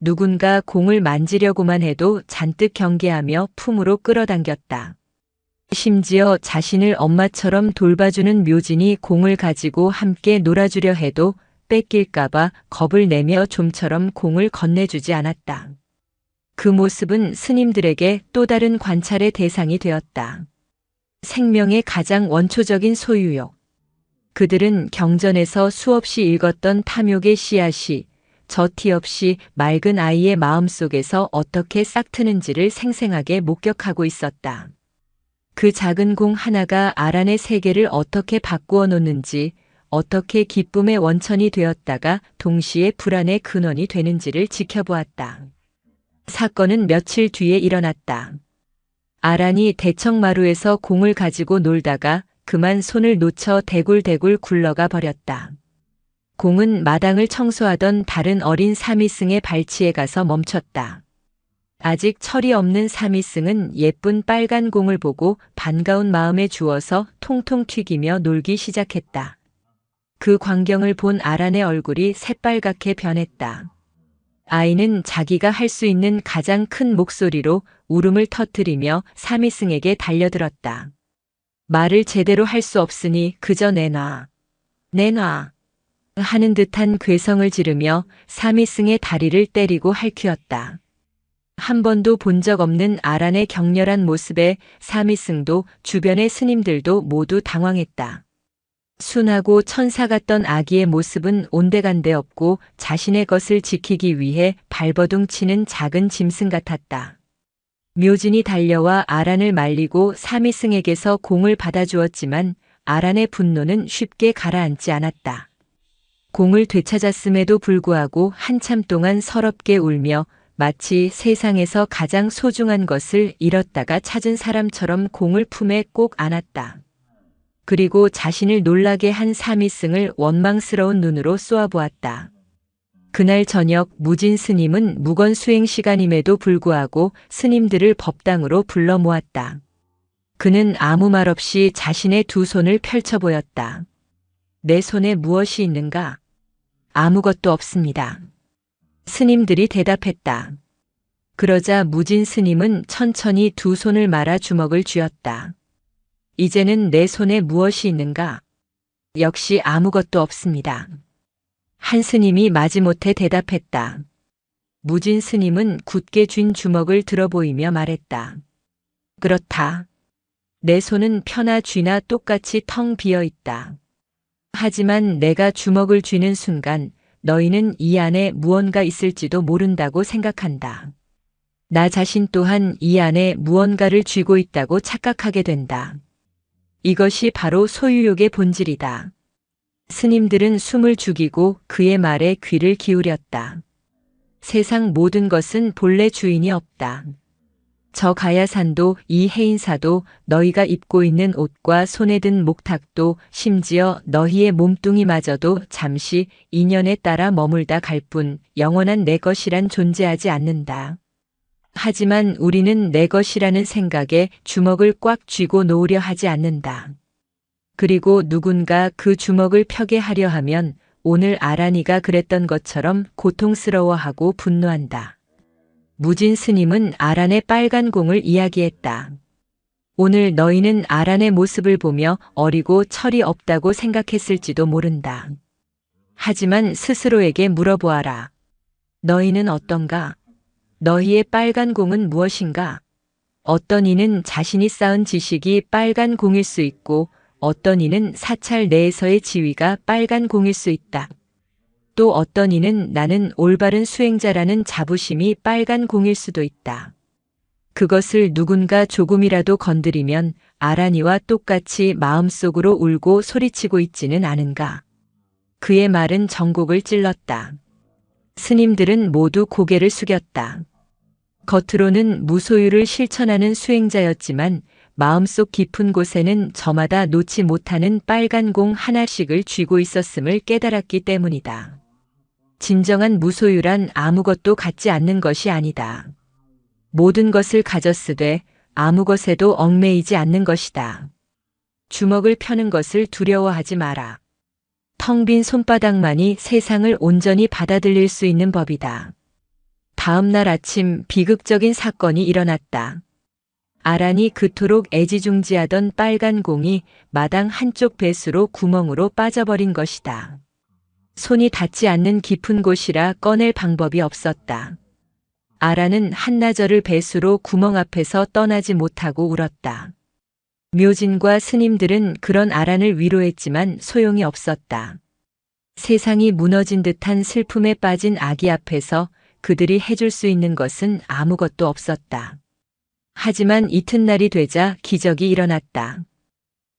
누군가 공을 만지려고만 해도 잔뜩 경계하며 품으로 끌어당겼다. 심지어 자신을 엄마처럼 돌봐주는 묘진이 공을 가지고 함께 놀아주려 해도 뺏길까봐 겁을 내며 좀처럼 공을 건네주지 않았다. 그 모습은 스님들에게 또 다른 관찰의 대상이 되었다. 생명의 가장 원초적인 소유욕. 그들은 경전에서 수없이 읽었던 탐욕의 씨앗이 저 티 없이 맑은 아이의 마음속에서 어떻게 싹트는지를 생생하게 목격하고 있었다. 그 작은 공 하나가 아란의 세계를 어떻게 바꾸어 놓는지, 어떻게 기쁨의 원천이 되었다가 동시에 불안의 근원이 되는지를 지켜보았다. 사건은 며칠 뒤에 일어났다. 아란이 대청마루에서 공을 가지고 놀다가 그만 손을 놓쳐 대굴대굴 굴러가 버렸다. 공은 마당을 청소하던 다른 어린 사미승의 발치에 가서 멈췄다. 아직 철이 없는 사미승은 예쁜 빨간 공을 보고 반가운 마음에 주어서 통통 튀기며 놀기 시작했다. 그 광경을 본 아란의 얼굴이 새빨갛게 변했다. 아이는 자기가 할 수 있는 가장 큰 목소리로 울음을 터뜨리며 사미승에게 달려들었다. 말을 제대로 할 수 없으니 그저 내놔. 내놔. 하는 듯한 괴성을 지르며 사미승의 다리를 때리고 핥히었다. 한 번도 본 적 없는 아란의 격렬한 모습에 사미승도 주변의 스님들도 모두 당황했다. 순하고 천사 같던 아기의 모습은 온데간데 없고 자신의 것을 지키기 위해 발버둥 치는 작은 짐승 같았다. 묘진이 달려와 아란을 말리고 사미승에게서 공을 받아주었지만 아란의 분노는 쉽게 가라앉지 않았다. 공을 되찾았음에도 불구하고 한참 동안 서럽게 울며 마치 세상에서 가장 소중한 것을 잃었다가 찾은 사람처럼 공을 품에 꼭 안았다. 그리고 자신을 놀라게 한 사미승을 원망스러운 눈으로 쏘아보았다. 그날 저녁 무진 스님은 묵언 수행 시간임에도 불구하고 스님들을 법당으로 불러 모았다. 그는 아무 말 없이 자신의 두 손을 펼쳐 보였다. 내 손에 무엇이 있는가? 아무것도 없습니다. 스님들이 대답했다. 그러자 무진 스님은 천천히 두 손을 말아 주먹을 쥐었다. 이제는 내 손에 무엇이 있는가? 역시 아무것도 없습니다. 한 스님이 마지못해 대답했다. 무진 스님은 굳게 쥔 주먹을 들어 보이며 말했다. 그렇다. 내 손은 펴나 쥐나 똑같이 텅 비어 있다. 하지만 내가 주먹을 쥐는 순간 너희는 이 안에 무언가 있을지도 모른다고 생각한다. 나 자신 또한 이 안에 무언가를 쥐고 있다고 착각하게 된다. 이것이 바로 소유욕의 본질이다. 스님들은 숨을 죽이고 그의 말에 귀를 기울였다. 세상 모든 것은 본래 주인이 없다. 저 가야산도 이 해인사도 너희가 입고 있는 옷과 손에 든 목탁도 심지어 너희의 몸뚱이마저도 잠시 인연에 따라 머물다 갈 뿐 영원한 내 것이란 존재하지 않는다. 하지만 우리는 내 것이라는 생각에 주먹을 꽉 쥐고 놓으려 하지 않는다. 그리고 누군가 그 주먹을 펴게 하려 하면 오늘 아란이가 그랬던 것처럼 고통스러워하고 분노한다. 무진 스님은 아란의 빨간 공을 이야기했다. 오늘 너희는 아란의 모습을 보며 어리고 철이 없다고 생각했을지도 모른다. 하지만 스스로에게 물어보아라. 너희는 어떤가? 너희의 빨간 공은 무엇인가? 어떤 이는 자신이 쌓은 지식이 빨간 공일 수 있고 어떤 이는 사찰 내에서의 지위가 빨간 공일 수 있다. 또 어떤 이는 나는 올바른 수행자라는 자부심이 빨간 공일 수도 있다. 그것을 누군가 조금이라도 건드리면 아란이와 똑같이 마음속으로 울고 소리치고 있지는 않은가. 그의 말은 전곡을 찔렀다. 스님들은 모두 고개를 숙였다. 겉으로는 무소유를 실천하는 수행자였지만 마음속 깊은 곳에는 저마다 놓지 못하는 빨간 공 하나씩을 쥐고 있었음을 깨달았기 때문이다. 진정한 무소유란 아무것도 갖지 않는 것이 아니다. 모든 것을 가졌으되 아무것에도 얽매이지 않는 것이다. 주먹을 펴는 것을 두려워하지 마라. 텅 빈 손바닥만이 세상을 온전히 받아들일 수 있는 법이다. 다음 날 아침 비극적인 사건이 일어났다. 아란이 그토록 애지중지하던 빨간 공이 마당 한쪽 배수로 구멍으로 빠져버린 것이다. 손이 닿지 않는 깊은 곳이라 꺼낼 방법이 없었다. 아란은 한나절을 배수로 구멍 앞에서 떠나지 못하고 울었다. 묘진과 스님들은 그런 아란을 위로했지만 소용이 없었다. 세상이 무너진 듯한 슬픔에 빠진 아기 앞에서 그들이 해줄 수 있는 것은 아무것도 없었다. 하지만 이튿날이 되자 기적이 일어났다.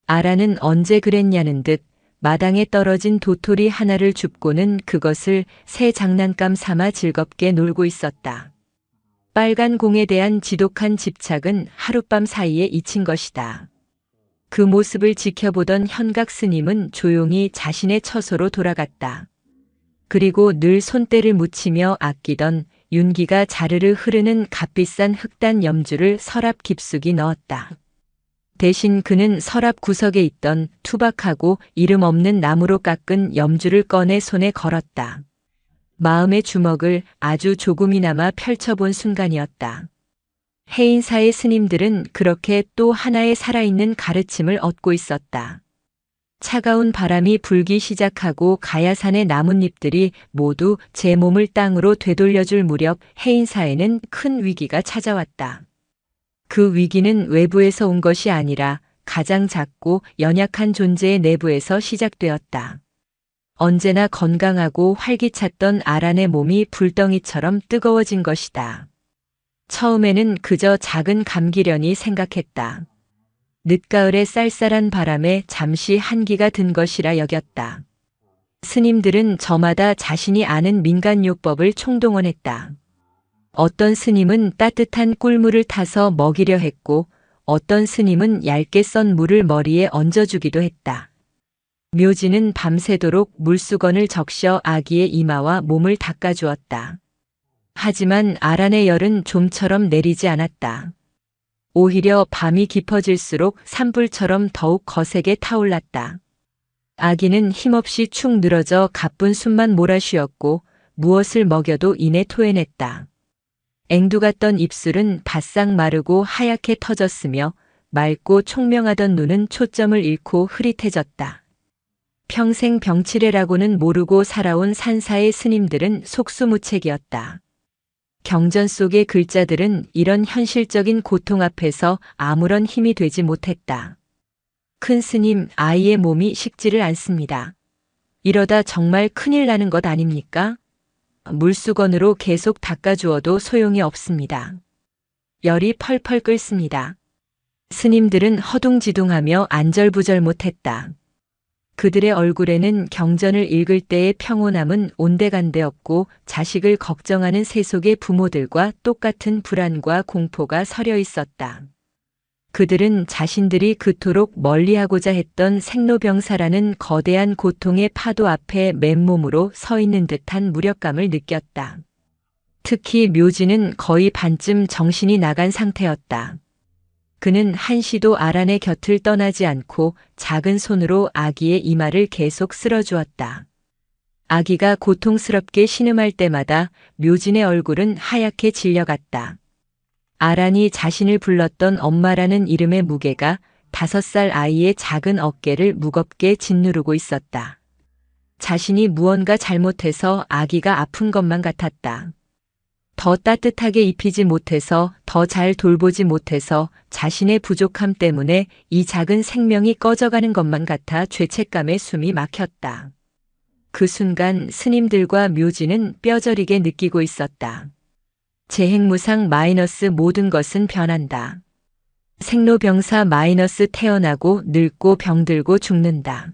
아란은 언제 그랬냐는 듯 마당에 떨어진 도토리 하나를 줍고는 그것을 새 장난감 삼아 즐겁게 놀고 있었다. 빨간 공에 대한 지독한 집착은 하룻밤 사이에 잊힌 것이다. 그 모습을 지켜보던 현각 스님은 조용히 자신의 처소로 돌아갔다. 그리고 늘 손때를 묻히며 아끼던 윤기가 자르르 흐르는 값비싼 흑단 염주를 서랍 깊숙이 넣었다. 대신 그는 서랍 구석에 있던 투박하고 이름 없는 나무로 깎은 염주를 꺼내 손에 걸었다. 마음의 주먹을 아주 조금이나마 펼쳐본 순간이었다. 해인사의 스님들은 그렇게 또 하나의 살아있는 가르침을 얻고 있었다. 차가운 바람이 불기 시작하고 가야산의 나뭇잎들이 모두 제 몸을 땅으로 되돌려줄 무렵 해인사에는 큰 위기가 찾아왔다. 그 위기는 외부에서 온 것이 아니라 가장 작고 연약한 존재의 내부에서 시작되었다. 언제나 건강하고 활기찼던 아란의 몸이 불덩이처럼 뜨거워진 것이다. 처음에는 그저 작은 감기련이 생각했다. 늦가을의 쌀쌀한 바람에 잠시 한기가 든 것이라 여겼다. 스님들은 저마다 자신이 아는 민간요법을 총동원했다. 어떤 스님은 따뜻한 꿀물을 타서 먹이려 했고 어떤 스님은 얇게 썬 물을 머리에 얹어주기도 했다. 묘지는 밤새도록 물수건을 적셔 아기의 이마와 몸을 닦아주었다. 하지만 아란의 열은 좀처럼 내리지 않았다. 오히려 밤이 깊어질수록 산불처럼 더욱 거세게 타올랐다. 아기는 힘없이 축 늘어져 가쁜 숨만 몰아쉬었고 무엇을 먹여도 이내 토해냈다. 앵두 같던 입술은 바싹 마르고 하얗게 터졌으며 맑고 총명하던 눈은 초점을 잃고 흐릿해졌다. 평생 병치레라고는 모르고 살아온 산사의 스님들은 속수무책이었다. 경전 속의 글자들은 이런 현실적인 고통 앞에서 아무런 힘이 되지 못했다. 큰 스님, 아이의 몸이 식지를 않습니다. 이러다 정말 큰일 나는 것 아닙니까? 물수건으로 계속 닦아주어도 소용이 없습니다. 열이 펄펄 끓습니다. 스님들은 허둥지둥하며 안절부절 못했다. 그들의 얼굴에는 경전을 읽을 때의 평온함은 온데간데 없고 자식을 걱정하는 세속의 부모들과 똑같은 불안과 공포가 서려 있었다. 그들은 자신들이 그토록 멀리하고자 했던 생로병사라는 거대한 고통의 파도 앞에 맨몸으로 서 있는 듯한 무력감을 느꼈다. 특히 묘지는 거의 반쯤 정신이 나간 상태였다. 그는 한시도 아란의 곁을 떠나지 않고 작은 손으로 아기의 이마를 계속 쓸어주었다. 아기가 고통스럽게 신음할 때마다 묘진의 얼굴은 하얗게 질려갔다. 아란이 자신을 불렀던 엄마라는 이름의 무게가 5살 아이의 작은 어깨를 무겁게 짓누르고 있었다. 자신이 무언가 잘못해서 아기가 아픈 것만 같았다. 더 따뜻하게 입히지 못해서, 더 잘 돌보지 못해서 자신의 부족함 때문에 이 작은 생명이 꺼져가는 것만 같아 죄책감에 숨이 막혔다. 그 순간 스님들과 묘지는 뼈저리게 느끼고 있었다. 재행무상 마이너스 모든 것은 변한다. 생로병사 마이너스 태어나고 늙고 병들고 죽는다.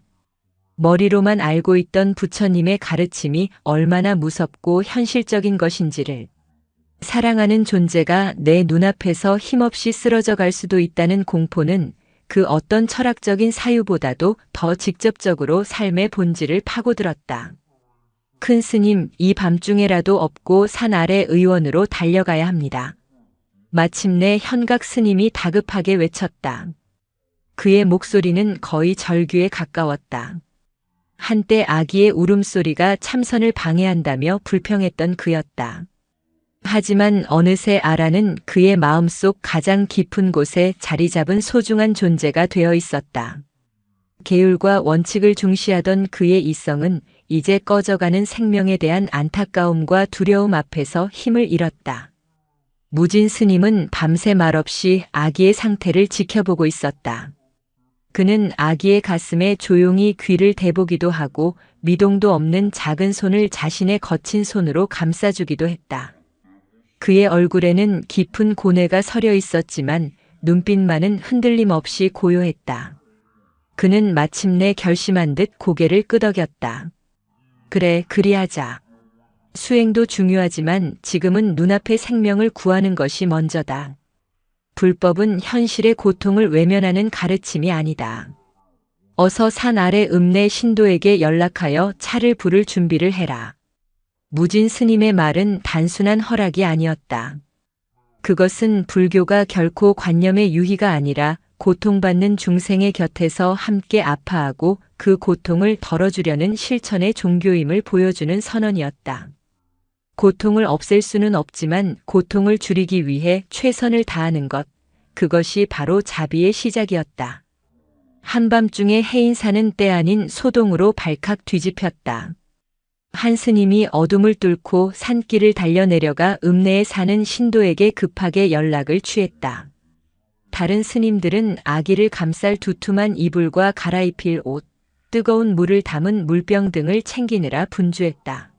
머리로만 알고 있던 부처님의 가르침이 얼마나 무섭고 현실적인 것인지를, 사랑하는 존재가 내 눈앞에서 힘없이 쓰러져 갈 수도 있다는 공포는 그 어떤 철학적인 사유보다도 더 직접적으로 삶의 본질을 파고들었다. 큰 스님, 이 밤중에라도 업고 산 아래 의원으로 달려가야 합니다. 마침내 현각 스님이 다급하게 외쳤다. 그의 목소리는 거의 절규에 가까웠다. 한때 아기의 울음소리가 참선을 방해한다며 불평했던 그였다. 하지만 어느새 아라는 그의 마음속 가장 깊은 곳에 자리 잡은 소중한 존재가 되어 있었다. 계율과 원칙을 중시하던 그의 이성은 이제 꺼져가는 생명에 대한 안타까움과 두려움 앞에서 힘을 잃었다. 무진 스님은 밤새 말없이 아기의 상태를 지켜보고 있었다. 그는 아기의 가슴에 조용히 귀를 대보기도 하고 미동도 없는 작은 손을 자신의 거친 손으로 감싸주기도 했다. 그의 얼굴에는 깊은 고뇌가 서려 있었지만 눈빛만은 흔들림 없이 고요했다. 그는 마침내 결심한 듯 고개를 끄덕였다. 그래, 그리하자. 수행도 중요하지만 지금은 눈앞의 생명을 구하는 것이 먼저다. 불법은 현실의 고통을 외면하는 가르침이 아니다. 어서 산 아래 읍내 신도에게 연락하여 차를 부를 준비를 해라. 무진 스님의 말은 단순한 허락이 아니었다. 그것은 불교가 결코 관념의 유희가 아니라 고통받는 중생의 곁에서 함께 아파하고 그 고통을 덜어주려는 실천의 종교임을 보여주는 선언이었다. 고통을 없앨 수는 없지만 고통을 줄이기 위해 최선을 다하는 것, 그것이 바로 자비의 시작이었다. 한밤중에 해인사는 때 아닌 소동으로 발칵 뒤집혔다. 한 스님이 어둠을 뚫고 산길을 달려내려가 읍내에 사는 신도에게 급하게 연락을 취했다. 다른 스님들은 아기를 감쌀 두툼한 이불과 갈아입힐 옷, 뜨거운 물을 담은 물병 등을 챙기느라 분주했다.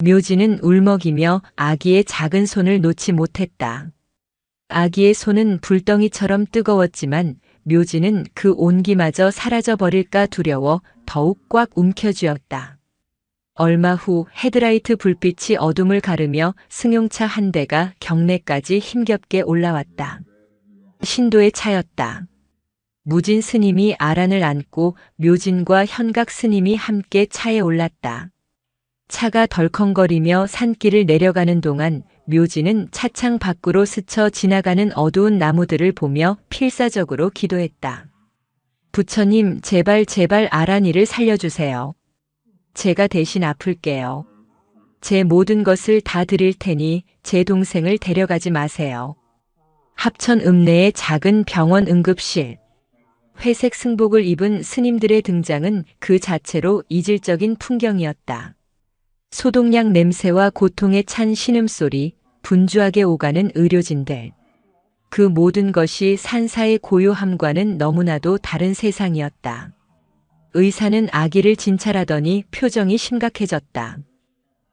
묘지는 울먹이며 아기의 작은 손을 놓지 못했다. 아기의 손은 불덩이처럼 뜨거웠지만 묘지는 그 온기마저 사라져버릴까 두려워 더욱 꽉 움켜쥐었다. 얼마 후 헤드라이트 불빛이 어둠을 가르며 승용차 한 대가 경내까지 힘겹게 올라왔다. 신도의 차였다. 무진 스님이 아란을 안고 묘진과 현각 스님이 함께 차에 올랐다. 차가 덜컹거리며 산길을 내려가는 동안 묘진은 차창 밖으로 스쳐 지나가는 어두운 나무들을 보며 필사적으로 기도했다. 부처님, 제발 아란이를 살려주세요. 제가 대신 아플게요. 제 모든 것을 다 드릴 테니 제 동생을 데려가지 마세요. 합천 읍내의 작은 병원 응급실. 회색 승복을 입은 스님들의 등장은 그 자체로 이질적인 풍경이었다. 소독약 냄새와 고통에 찬 신음소리, 분주하게 오가는 의료진들. 그 모든 것이 산사의 고요함과는 너무나도 다른 세상이었다. 의사는 아기를 진찰하더니 표정이 심각해졌다.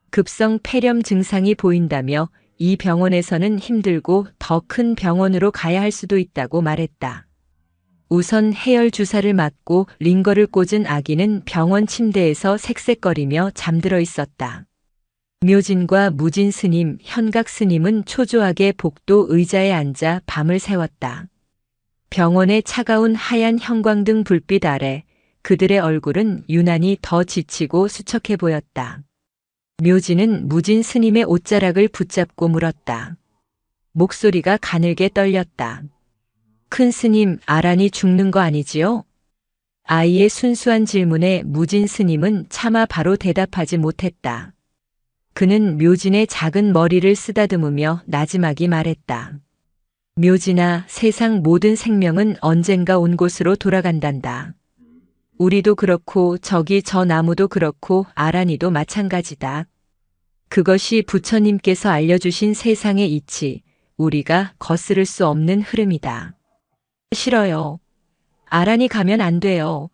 급성 폐렴 증상이 보인다며 이 병원에서는 힘들고 더 큰 병원으로 가야 할 수도 있다고 말했다. 우선 해열 주사를 맞고 링거를 꽂은 아기는 병원 침대에서 색색거리며 잠들어 있었다. 묘진과 무진 스님, 현각 스님은 초조하게 복도 의자에 앉아 밤을 새웠다. 병원의 차가운 하얀 형광등 불빛 아래 그들의 얼굴은 유난히 더 지치고 수척해 보였다. 묘진은 무진 스님의 옷자락을 붙잡고 물었다. 목소리가 가늘게 떨렸다. 큰 스님, 아란이 죽는 거 아니지요? 아이의 순수한 질문에 무진 스님은 차마 바로 대답하지 못했다. 그는 묘진의 작은 머리를 쓰다듬으며 나지막이 말했다. 묘진아, 세상 모든 생명은 언젠가 온 곳으로 돌아간단다. 우리도 그렇고 저기 저 나무도 그렇고 아란이도 마찬가지다. 그것이 부처님께서 알려주신 세상의 이치, 우리가 거스를 수 없는 흐름이다. 싫어요. 아란이 가면 안 돼요.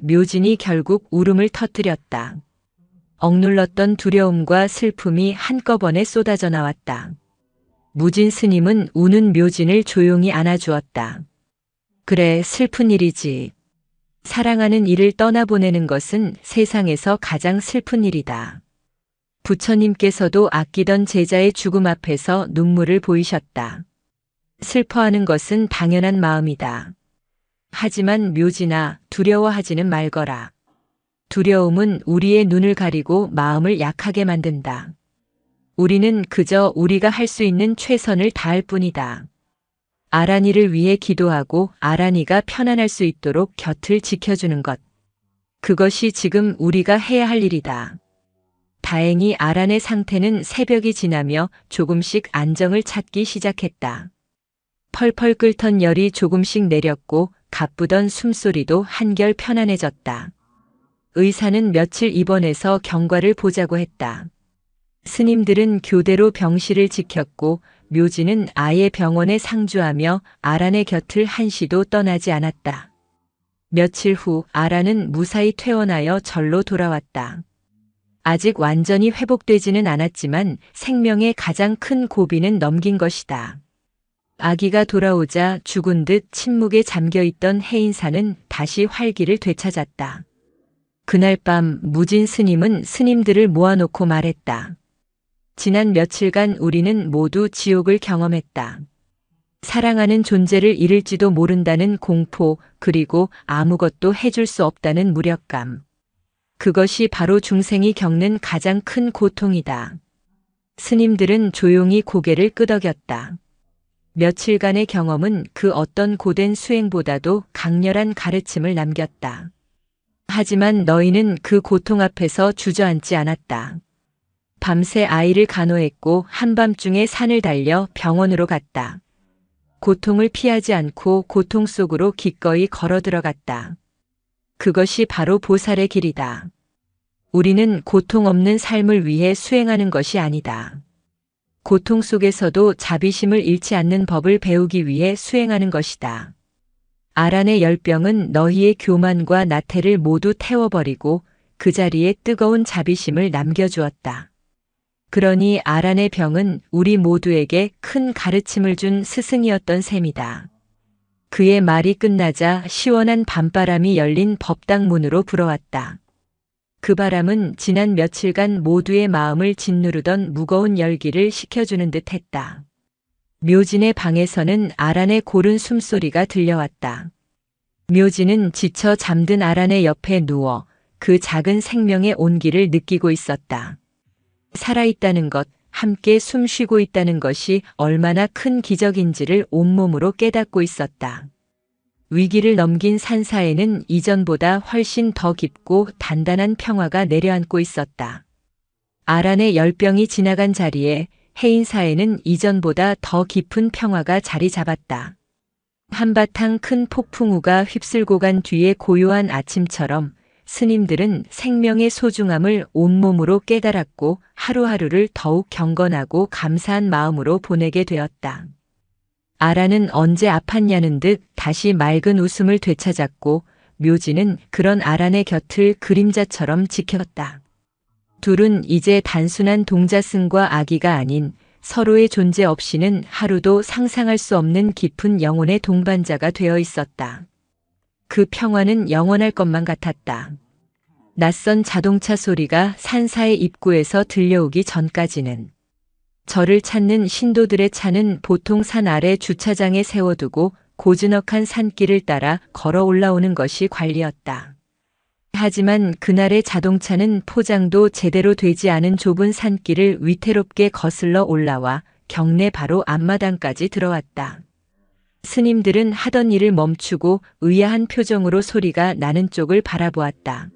묘진이 결국 울음을 터뜨렸다. 억눌렀던 두려움과 슬픔이 한꺼번에 쏟아져 나왔다. 무진 스님은 우는 묘진을 조용히 안아주었다. 그래, 슬픈 일이지. 사랑하는 이를 떠나보내는 것은 세상에서 가장 슬픈 일이다. 부처님께서도 아끼던 제자의 죽음 앞에서 눈물을 보이셨다. 슬퍼하는 것은 당연한 마음이다. 하지만 묘진아, 두려워하지는 말거라. 두려움은 우리의 눈을 가리고 마음을 약하게 만든다. 우리는 그저 우리가 할 수 있는 최선을 다할 뿐이다. 아란이를 위해 기도하고 아란이가 편안할 수 있도록 곁을 지켜주는 것. 그것이 지금 우리가 해야 할 일이다. 다행히 아란의 상태는 새벽이 지나며 조금씩 안정을 찾기 시작했다. 펄펄 끓던 열이 조금씩 내렸고 가쁘던 숨소리도 한결 편안해졌다. 의사는 며칠 입원해서 경과를 보자고 했다. 스님들은 교대로 병실을 지켰고 묘지는 아예 병원에 상주하며 아란의 곁을 한시도 떠나지 않았다. 며칠 후 아란은 무사히 퇴원하여 절로 돌아왔다. 아직 완전히 회복되지는 않았지만 생명의 가장 큰 고비는 넘긴 것이다. 아기가 돌아오자 죽은 듯 침묵에 잠겨있던 해인사는 다시 활기를 되찾았다. 그날 밤 무진 스님은 스님들을 모아놓고 말했다. 지난 며칠간 우리는 모두 지옥을 경험했다. 사랑하는 존재를 잃을지도 모른다는 공포, 그리고 아무것도 해줄 수 없다는 무력감. 그것이 바로 중생이 겪는 가장 큰 고통이다. 스님들은 조용히 고개를 끄덕였다. 며칠간의 경험은 그 어떤 고된 수행보다도 강렬한 가르침을 남겼다. 하지만 너희는 그 고통 앞에서 주저앉지 않았다. 밤새 아이를 간호했고 한밤중에 산을 달려 병원으로 갔다. 고통을 피하지 않고 고통 속으로 기꺼이 걸어 들어갔다. 그것이 바로 보살의 길이다. 우리는 고통 없는 삶을 위해 수행하는 것이 아니다. 고통 속에서도 자비심을 잃지 않는 법을 배우기 위해 수행하는 것이다. 아란의 열병은 너희의 교만과 나태를 모두 태워버리고 그 자리에 뜨거운 자비심을 남겨주었다. 그러니 아란의 병은 우리 모두에게 큰 가르침을 준 스승이었던 셈이다. 그의 말이 끝나자 시원한 밤바람이 열린 법당 문으로 불어왔다. 그 바람은 지난 며칠간 모두의 마음을 짓누르던 무거운 열기를 식혀주는 듯 했다. 묘진의 방에서는 아란의 고른 숨소리가 들려왔다. 묘진은 지쳐 잠든 아란의 옆에 누워 그 작은 생명의 온기를 느끼고 있었다. 살아있다는 것, 함께 숨 쉬고 있다는 것이 얼마나 큰 기적인지를 온몸으로 깨닫고 있었다. 위기를 넘긴 산사에는 이전보다 훨씬 더 깊고 단단한 평화가 내려앉고 있었다. 아란의 열병이 지나간 자리에 해인사에는 이전보다 더 깊은 평화가 자리 잡았다. 한바탕 큰 폭풍우가 휩쓸고 간 뒤의 고요한 아침처럼 스님들은 생명의 소중함을 온몸으로 깨달았고 하루하루를 더욱 경건하고 감사한 마음으로 보내게 되었다. 아란은 언제 아팠냐는 듯 다시 맑은 웃음을 되찾았고 묘지는 그런 아란의 곁을 그림자처럼 지켰다. 둘은 이제 단순한 동자승과 아기가 아닌 서로의 존재 없이는 하루도 상상할 수 없는 깊은 영혼의 동반자가 되어 있었다. 그 평화는 영원할 것만 같았다. 낯선 자동차 소리가 산사의 입구에서 들려오기 전까지는 저를 찾는 신도들의 차는 보통 산 아래 주차장에 세워두고 고즈넉한 산길을 따라 걸어 올라오는 것이 관리였다. 하지만 그날의 자동차는 포장도 제대로 되지 않은 좁은 산길을 위태롭게 거슬러 올라와 경내 바로 앞마당까지 들어왔다. 스님들은 하던 일을 멈추고 의아한 표정으로 소리가 나는 쪽을 바라보았다.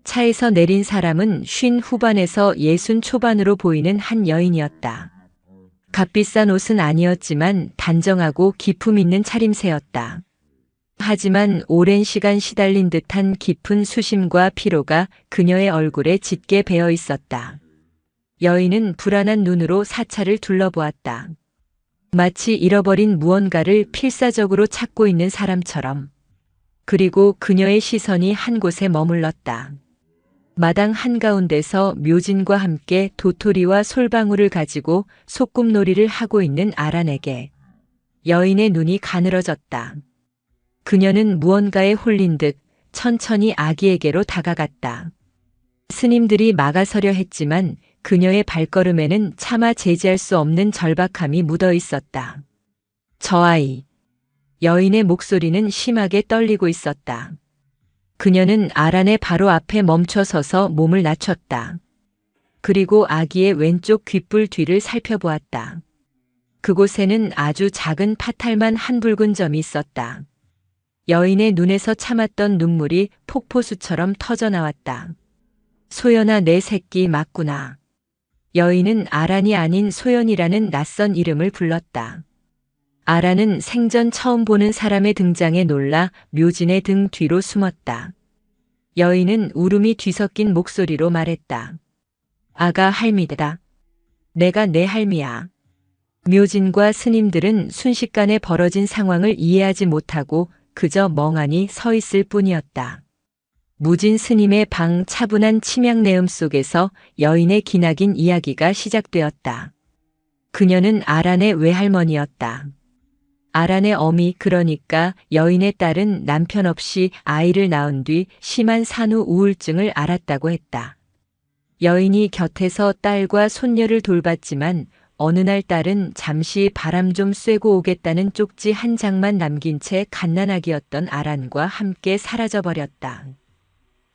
차에서 내린 사람은 50 후반에서 60 초반으로 보이는 한 여인이었다. 값비싼 옷은 아니었지만 단정하고 기품 있는 차림새였다. 하지만 오랜 시간 시달린 듯한 깊은 수심과 피로가 그녀의 얼굴에 짙게 배어 있었다. 여인은 불안한 눈으로 사찰을 둘러보았다. 마치 잃어버린 무언가를 필사적으로 찾고 있는 사람처럼. 그리고 그녀의 시선이 한 곳에 머물렀다. 마당 한가운데서 묘진과 함께 도토리와 솔방울을 가지고 소꿉놀이를 하고 있는 아란에게 여인의 눈이 가늘어졌다. 그녀는 무언가에 홀린 듯 천천히 아기에게로 다가갔다. 스님들이 막아서려 했지만 그녀의 발걸음에는 차마 제지할 수 없는 절박함이 묻어 있었다. 저 아이. 여인의 목소리는 심하게 떨리고 있었다. 그녀는 아란의 바로 앞에 멈춰 서서 몸을 낮췄다. 그리고 아기의 왼쪽 귓불 뒤를 살펴보았다. 그곳에는 아주 작은 파탈만 한 붉은 점이 있었다. 여인의 눈에서 참았던 눈물이 폭포수처럼 터져나왔다. 소연아, 내 새끼 맞구나. 여인은 아란이 아닌 소연이라는 낯선 이름을 불렀다. 아란은 생전 처음 보는 사람의 등장에 놀라 묘진의 등 뒤로 숨었다. 여인은 울음이 뒤섞인 목소리로 말했다. 아가, 할미다. 내가 내 할미야. 묘진과 스님들은 순식간에 벌어진 상황을 이해하지 못하고 그저 멍하니 서 있을 뿐이었다. 무진 스님의 방 차분한 침향내음 속에서 여인의 기나긴 이야기가 시작되었다. 그녀는 아란의 외할머니였다. 아란의 어미, 그러니까 여인의 딸은 남편 없이 아이를 낳은 뒤 심한 산후 우울증을 앓았다고 했다. 여인이 곁에서 딸과 손녀를 돌봤지만 어느 날 딸은 잠시 바람 좀 쐬고 오겠다는 쪽지 한 장만 남긴 채 갓난아기였던 아란과 함께 사라져버렸다.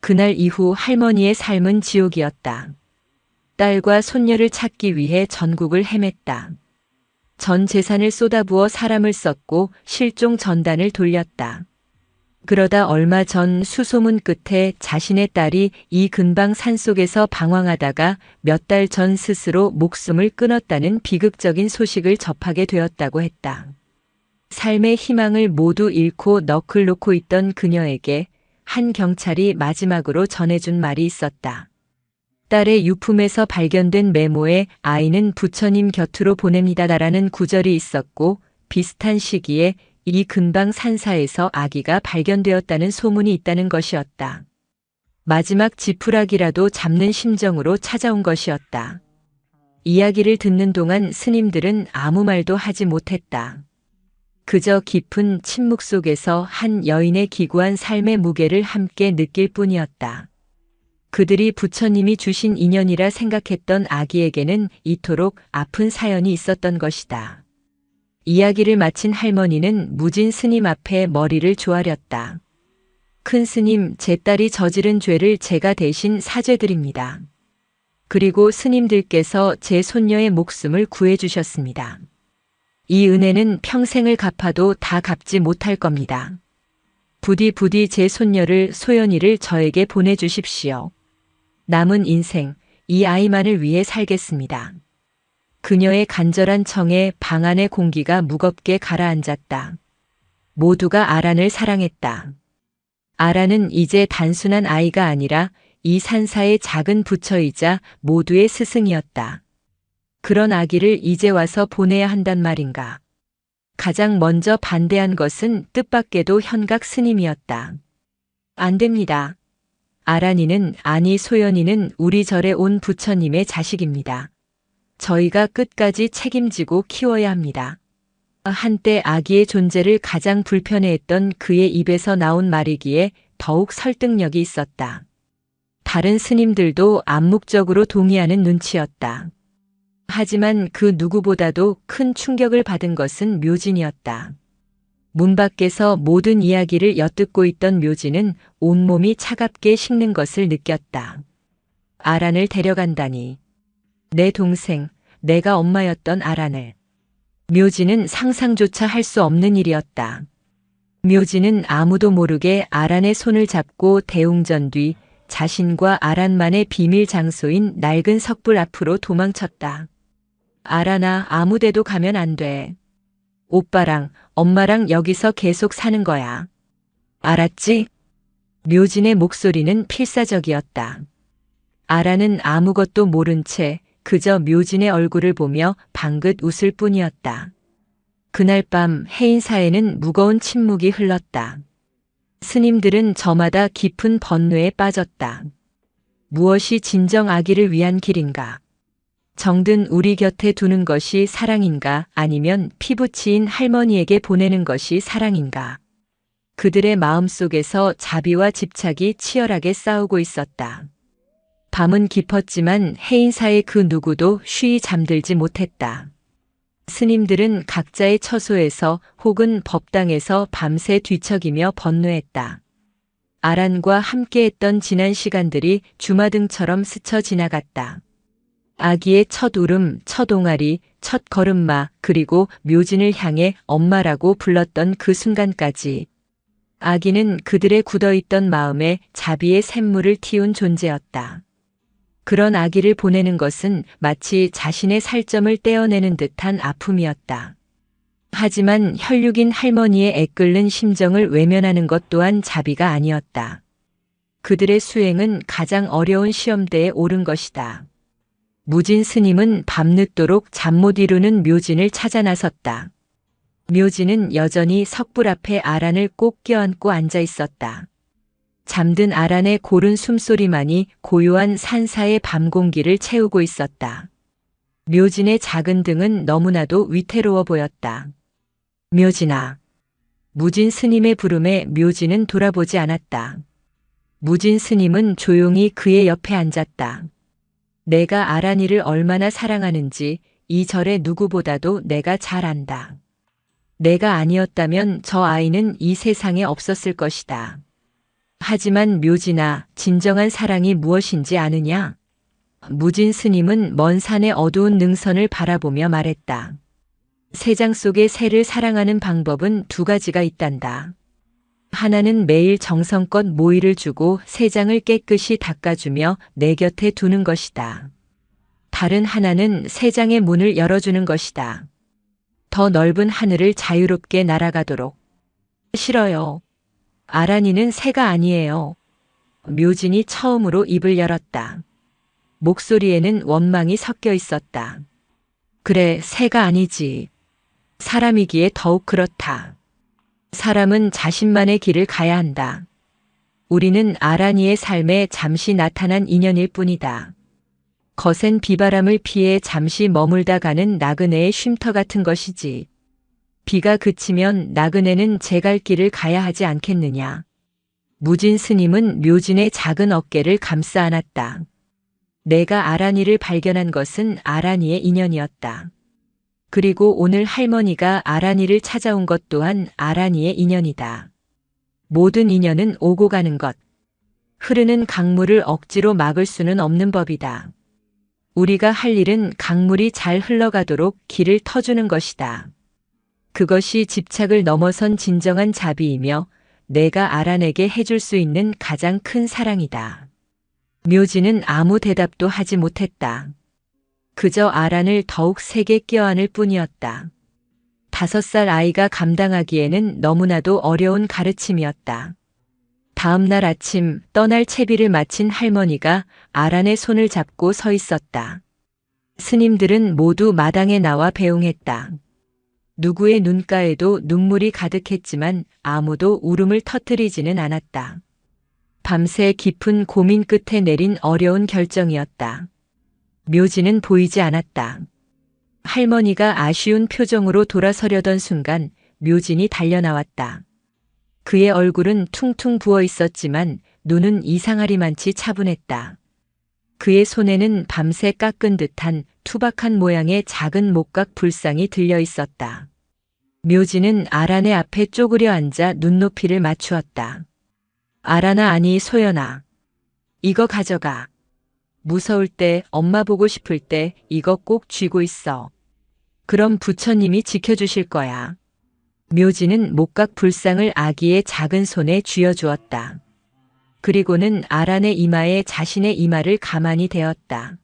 그날 이후 할머니의 삶은 지옥이었다. 딸과 손녀를 찾기 위해 전국을 헤맸다. 전 재산을 쏟아부어 사람을 썼고 실종 전단을 돌렸다. 그러다 얼마 전 수소문 끝에 자신의 딸이 이 근방 산속에서 방황하다가 몇 달 전 스스로 목숨을 끊었다는 비극적인 소식을 접하게 되었다고 했다. 삶의 희망을 모두 잃고 넋을 놓고 있던 그녀에게 한 경찰이 마지막으로 전해준 말이 있었다. 딸의 유품에서 발견된 메모에 아이는 부처님 곁으로 보냅니다라는 구절이 있었고 비슷한 시기에 이 근방 산사에서 아기가 발견되었다는 소문이 있다는 것이었다. 마지막 지푸라기라도 잡는 심정으로 찾아온 것이었다. 이야기를 듣는 동안 스님들은 아무 말도 하지 못했다. 그저 깊은 침묵 속에서 한 여인의 기구한 삶의 무게를 함께 느낄 뿐이었다. 그들이 부처님이 주신 인연이라 생각했던 아기에게는 이토록 아픈 사연이 있었던 것이다. 이야기를 마친 할머니는 무진 스님 앞에 머리를 조아렸다. 큰 스님, 제 딸이 저지른 죄를 제가 대신 사죄드립니다. 그리고 스님들께서 제 손녀의 목숨을 구해주셨습니다. 이 은혜는 평생을 갚아도 다 갚지 못할 겁니다. 부디 제 손녀를, 소연이를 저에게 보내주십시오. 남은 인생 이 아이만을 위해 살겠습니다. 그녀의 간절한 청에 방 안의 공기가 무겁게 가라앉았다. 모두가 아란을 사랑했다. 아란은 이제 단순한 아이가 아니라 이 산사의 작은 부처이자 모두의 스승이었다. 그런 아기를 이제 와서 보내야 한단 말인가. 가장 먼저 반대한 것은 뜻밖에도 현각 스님이었다. 안 됩니다. 아란이는, 아니 소연이는 우리 절에 온 부처님의 자식입니다. 저희가 끝까지 책임지고 키워야 합니다. 한때 아기의 존재를 가장 불편해했던 그의 입에서 나온 말이기에 더욱 설득력이 있었다. 다른 스님들도 암묵적으로 동의하는 눈치였다. 하지만 그 누구보다도 큰 충격을 받은 것은 묘진이었다. 문 밖에서 모든 이야기를 엿듣고 있던 묘진은 온몸이 차갑게 식는 것을 느꼈다. 아란을 데려간다니. 내 동생, 내가 엄마였던 아란을. 묘진은 상상조차 할 수 없는 일이었다. 묘진은 아무도 모르게 아란의 손을 잡고 대웅전 뒤 자신과 아란만의 비밀 장소인 낡은 석불 앞으로 도망쳤다. 아란아, 아무 데도 가면 안 돼. 오빠랑 엄마랑 여기서 계속 사는 거야. 알았지? 묘진의 목소리는 필사적이었다. 아란은 아무것도 모른 채 그저 묘진의 얼굴을 보며 방긋 웃을 뿐이었다. 그날 밤 해인사에는 무거운 침묵이 흘렀다. 스님들은 저마다 깊은 번뇌에 빠졌다. 무엇이 진정 아기를 위한 길인가? 정든 우리 곁에 두는 것이 사랑인가, 아니면 피부치인 할머니에게 보내는 것이 사랑인가? 그들의 마음속에서 자비와 집착이 치열하게 싸우고 있었다. 밤은 깊었지만 해인사의 그 누구도 쉬이 잠들지 못했다. 스님들은 각자의 처소에서 혹은 법당에서 밤새 뒤척이며 번뇌했다. 아란과 함께했던 지난 시간들이 주마등처럼 스쳐 지나갔다. 아기의 첫 울음, 첫 옹알이, 첫 걸음마, 그리고 묘진을 향해 엄마라고 불렀던 그 순간까지. 아기는 그들의 굳어있던 마음에 자비의 샘물을 틔운 존재였다. 그런 아기를 보내는 것은 마치 자신의 살점을 떼어내는 듯한 아픔이었다. 하지만 혈육인 할머니의 애끓는 심정을 외면하는 것 또한 자비가 아니었다. 그들의 수행은 가장 어려운 시험대에 오른 것이다. 무진 스님은 밤늦도록 잠 못 이루는 묘진을 찾아 나섰다. 묘진은 여전히 석불 앞에 아란을 꼭 껴안고 앉아 있었다. 잠든 아란의 고른 숨소리만이 고요한 산사의 밤 공기를 채우고 있었다. 묘진의 작은 등은 너무나도 위태로워 보였다. 묘진아. 무진 스님의 부름에 묘진은 돌아보지 않았다. 무진 스님은 조용히 그의 옆에 앉았다. 내가 아란이를 얼마나 사랑하는지 이 절의 누구보다도 내가 잘 안다. 내가 아니었다면 저 아이는 이 세상에 없었을 것이다. 하지만 묘진아, 진정한 사랑이 무엇인지 아느냐? 무진 스님은 먼 산의 어두운 능선을 바라보며 말했다. 새장 속의 새를 사랑하는 방법은 두 가지가 있단다. 하나는 매일 정성껏 모이를 주고 새장을 깨끗이 닦아주며 내 곁에 두는 것이다. 다른 하나는 새장의 문을 열어주는 것이다. 더 넓은 하늘을 자유롭게 날아가도록. 싫어요. 아란이는 새가 아니에요. 묘진이 처음으로 입을 열었다. 목소리에는 원망이 섞여 있었다. 그래, 새가 아니지. 사람이기에 더욱 그렇다. 사람은 자신만의 길을 가야 한다. 우리는 아란이의 삶에 잠시 나타난 인연일 뿐이다. 거센 비바람을 피해 잠시 머물다 가는 나그네의 쉼터 같은 것이지. 비가 그치면 나그네는 제 갈 길을 가야 하지 않겠느냐. 무진 스님은 묘진의 작은 어깨를 감싸 안았다. 내가 아란이를 발견한 것은 아란이의 인연이었다. 그리고 오늘 할머니가 아란이를 찾아온 것 또한 아란이의 인연이다. 모든 인연은 오고 가는 것. 흐르는 강물을 억지로 막을 수는 없는 법이다. 우리가 할 일은 강물이 잘 흘러가도록 길을 터주는 것이다. 그것이 집착을 넘어선 진정한 자비이며 내가 아란에게 해줄 수 있는 가장 큰 사랑이다. 묘진은 아무 대답도 하지 못했다. 그저 아란을 더욱 세게 껴안을 뿐이었다. 5살 아이가 감당하기에는 너무나도 어려운 가르침이었다. 다음 날 아침 떠날 채비를 마친 할머니가 아란의 손을 잡고 서 있었다. 스님들은 모두 마당에 나와 배웅했다. 누구의 눈가에도 눈물이 가득했지만 아무도 울음을 터뜨리지는 않았다. 밤새 깊은 고민 끝에 내린 어려운 결정이었다. 묘진은 보이지 않았다. 할머니가 아쉬운 표정으로 돌아서려던 순간 묘진이 달려나왔다. 그의 얼굴은 퉁퉁 부어 있었지만 눈은 이상하리만치 차분했다. 그의 손에는 밤새 깎은 듯한 투박한 모양의 작은 목각 불상이 들려 있었다. 묘진은 아란의 앞에 쪼그려 앉아 눈높이를 맞추었다. 아란아, 아니 소연아. 이거 가져가. 무서울 때, 엄마 보고 싶을 때 이거 꼭 쥐고 있어. 그럼 부처님이 지켜주실 거야. 묘진은 목각 불상을 아기의 작은 손에 쥐어주었다. 그리고는 아란의 이마에 자신의 이마를 가만히 대었다.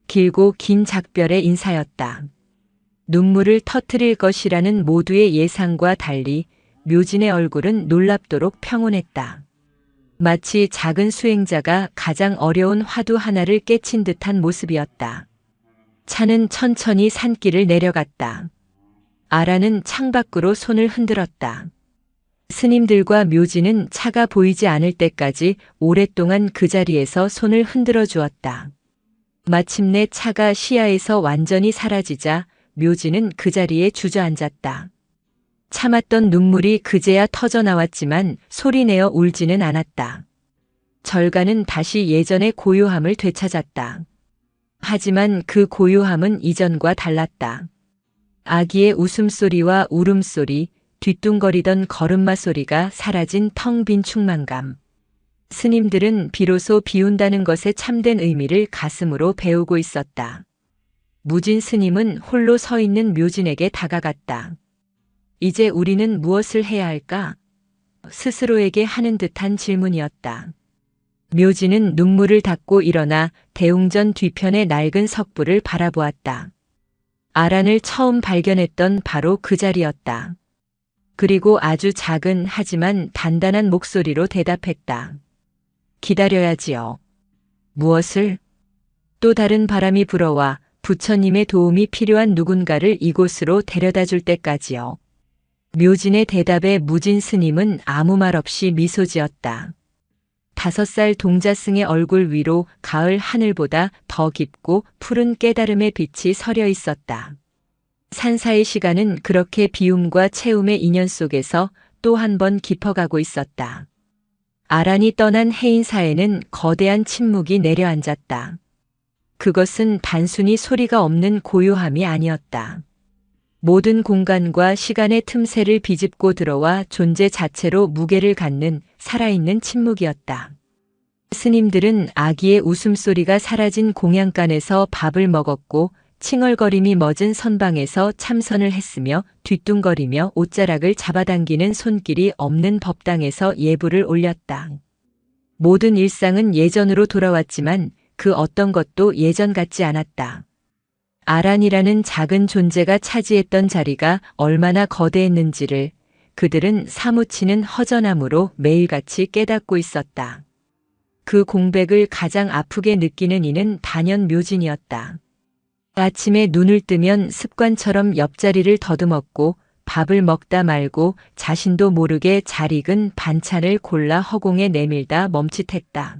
길고 긴 작별의 인사였다. 눈물을 터뜨릴 것이라는 모두의 예상과 달리 묘진의 얼굴은 놀랍도록 평온했다. 마치 작은 수행자가 가장 어려운 화두 하나를 깨친 듯한 모습이었다. 차는 천천히 산길을 내려갔다. 아란은 창밖으로 손을 흔들었다. 스님들과 묘진은 차가 보이지 않을 때까지 오랫동안 그 자리에서 손을 흔들어 주었다. 마침내 차가 시야에서 완전히 사라지자 묘진은 그 자리에 주저앉았다. 참았던 눈물이 그제야 터져 나왔지만 소리내어 울지는 않았다. 절간은 다시 예전의 고요함을 되찾았다. 하지만 그 고요함은 이전과 달랐다. 아기의 웃음소리와 울음소리, 뒤뚱거리던 걸음마 소리가 사라진 텅 빈 충만감. 스님들은 비로소 비운다는 것의 참된 의미를 가슴으로 배우고 있었다. 무진 스님은 홀로 서 있는 묘진에게 다가갔다. 이제 우리는 무엇을 해야 할까? 스스로에게 하는 듯한 질문이었다. 묘진은 눈물을 닦고 일어나 대웅전 뒤편의 낡은 석불을 바라보았다. 아란을 처음 발견했던 바로 그 자리였다. 그리고 아주 작은 하지만 단단한 목소리로 대답했다. 기다려야지요. 무엇을? 또 다른 바람이 불어와 부처님의 도움이 필요한 누군가를 이곳으로 데려다 줄 때까지요. 묘진의 대답에 무진 스님은 아무 말 없이 미소 지었다. 5살 동자승의 얼굴 위로 가을 하늘보다 더 깊고 푸른 깨달음의 빛이 서려 있었다. 산사의 시간은 그렇게 비움과 채움의 인연 속에서 또 한 번 깊어가고 있었다. 아란이 떠난 해인사에는 거대한 침묵이 내려앉았다. 그것은 단순히 소리가 없는 고요함이 아니었다. 모든 공간과 시간의 틈새를 비집고 들어와 존재 자체로 무게를 갖는 살아있는 침묵이었다. 스님들은 아기의 웃음소리가 사라진 공양간에서 밥을 먹었고 칭얼거림이 멎은 선방에서 참선을 했으며 뒤뚱거리며 옷자락을 잡아당기는 손길이 없는 법당에서 예불을 올렸다. 모든 일상은 예전으로 돌아왔지만 그 어떤 것도 예전 같지 않았다. 아란이라는 작은 존재가 차지했던 자리가 얼마나 거대했는지를 그들은 사무치는 허전함으로 매일같이 깨닫고 있었다. 그 공백을 가장 아프게 느끼는 이는 단연 묘진이었다. 아침에 눈을 뜨면 습관처럼 옆자리를 더듬었고 밥을 먹다 말고 자신도 모르게 잘 익은 반찬을 골라 허공에 내밀다 멈칫했다.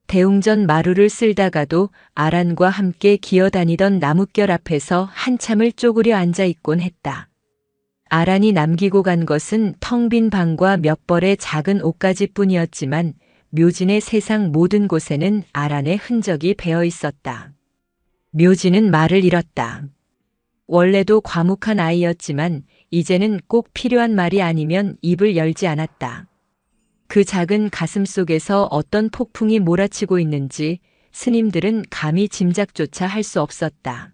대웅전 마루를 쓸다가도 아란과 함께 기어다니던 나뭇결 앞에서 한참을 쪼그려 앉아 있곤 했다. 아란이 남기고 간 것은 텅 빈 방과 몇 벌의 작은 옷가지뿐이었지만 묘진의 세상 모든 곳에는 아란의 흔적이 배어 있었다. 묘진은 말을 잃었다. 원래도 과묵한 아이였지만 이제는 꼭 필요한 말이 아니면 입을 열지 않았다. 그 작은 가슴 속에서 어떤 폭풍이 몰아치고 있는지 스님들은 감히 짐작조차 할 수 없었다.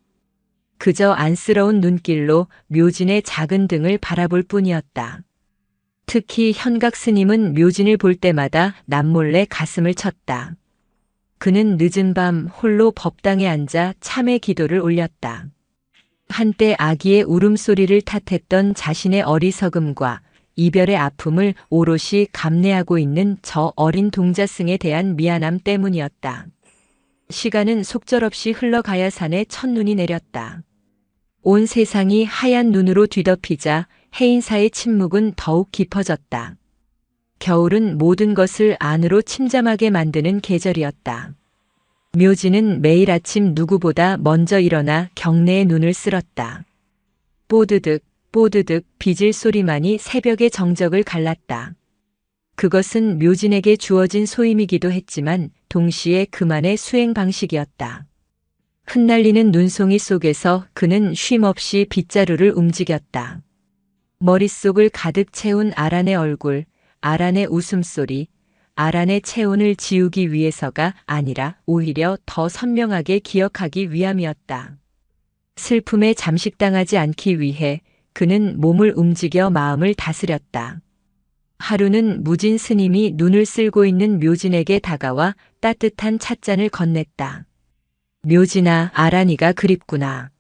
그저 안쓰러운 눈길로 묘진의 작은 등을 바라볼 뿐이었다. 특히 현각 스님은 묘진을 볼 때마다 남몰래 가슴을 쳤다. 그는 늦은 밤 홀로 법당에 앉아 참회 기도를 올렸다. 한때 아기의 울음소리를 탓했던 자신의 어리석음과 이별의 아픔을 오롯이 감내하고 있는 저 어린 동자승에 대한 미안함 때문이었다. 시간은 속절없이 흘러가야 산에 첫눈이 내렸다. 온 세상이 하얀 눈으로 뒤덮이자 해인사의 침묵은 더욱 깊어졌다. 겨울은 모든 것을 안으로 침잠하게 만드는 계절이었다. 묘진은 매일 아침 누구보다 먼저 일어나 경내에 눈을 쓸었다. 뽀드득 뽀드득 빚을 소리만이 새벽의 정적을 갈랐다. 그것은 묘진에게 주어진 소임이기도 했지만 동시에 그만의 수행 방식이었다. 흩날리는 눈송이 속에서 그는 쉼없이 빗자루를 움직였다. 머릿속을 가득 채운 아란의 얼굴, 아란의 웃음소리, 아란의 체온을 지우기 위해서가 아니라 오히려 더 선명하게 기억하기 위함이었다. 슬픔에 잠식당하지 않기 위해 그는 몸을 움직여 마음을 다스렸다. 하루는 무진 스님이 눈을 쓸고 있는 묘진에게 다가와 따뜻한 찻잔을 건넸다. 묘진아, 아란이가 그립구나.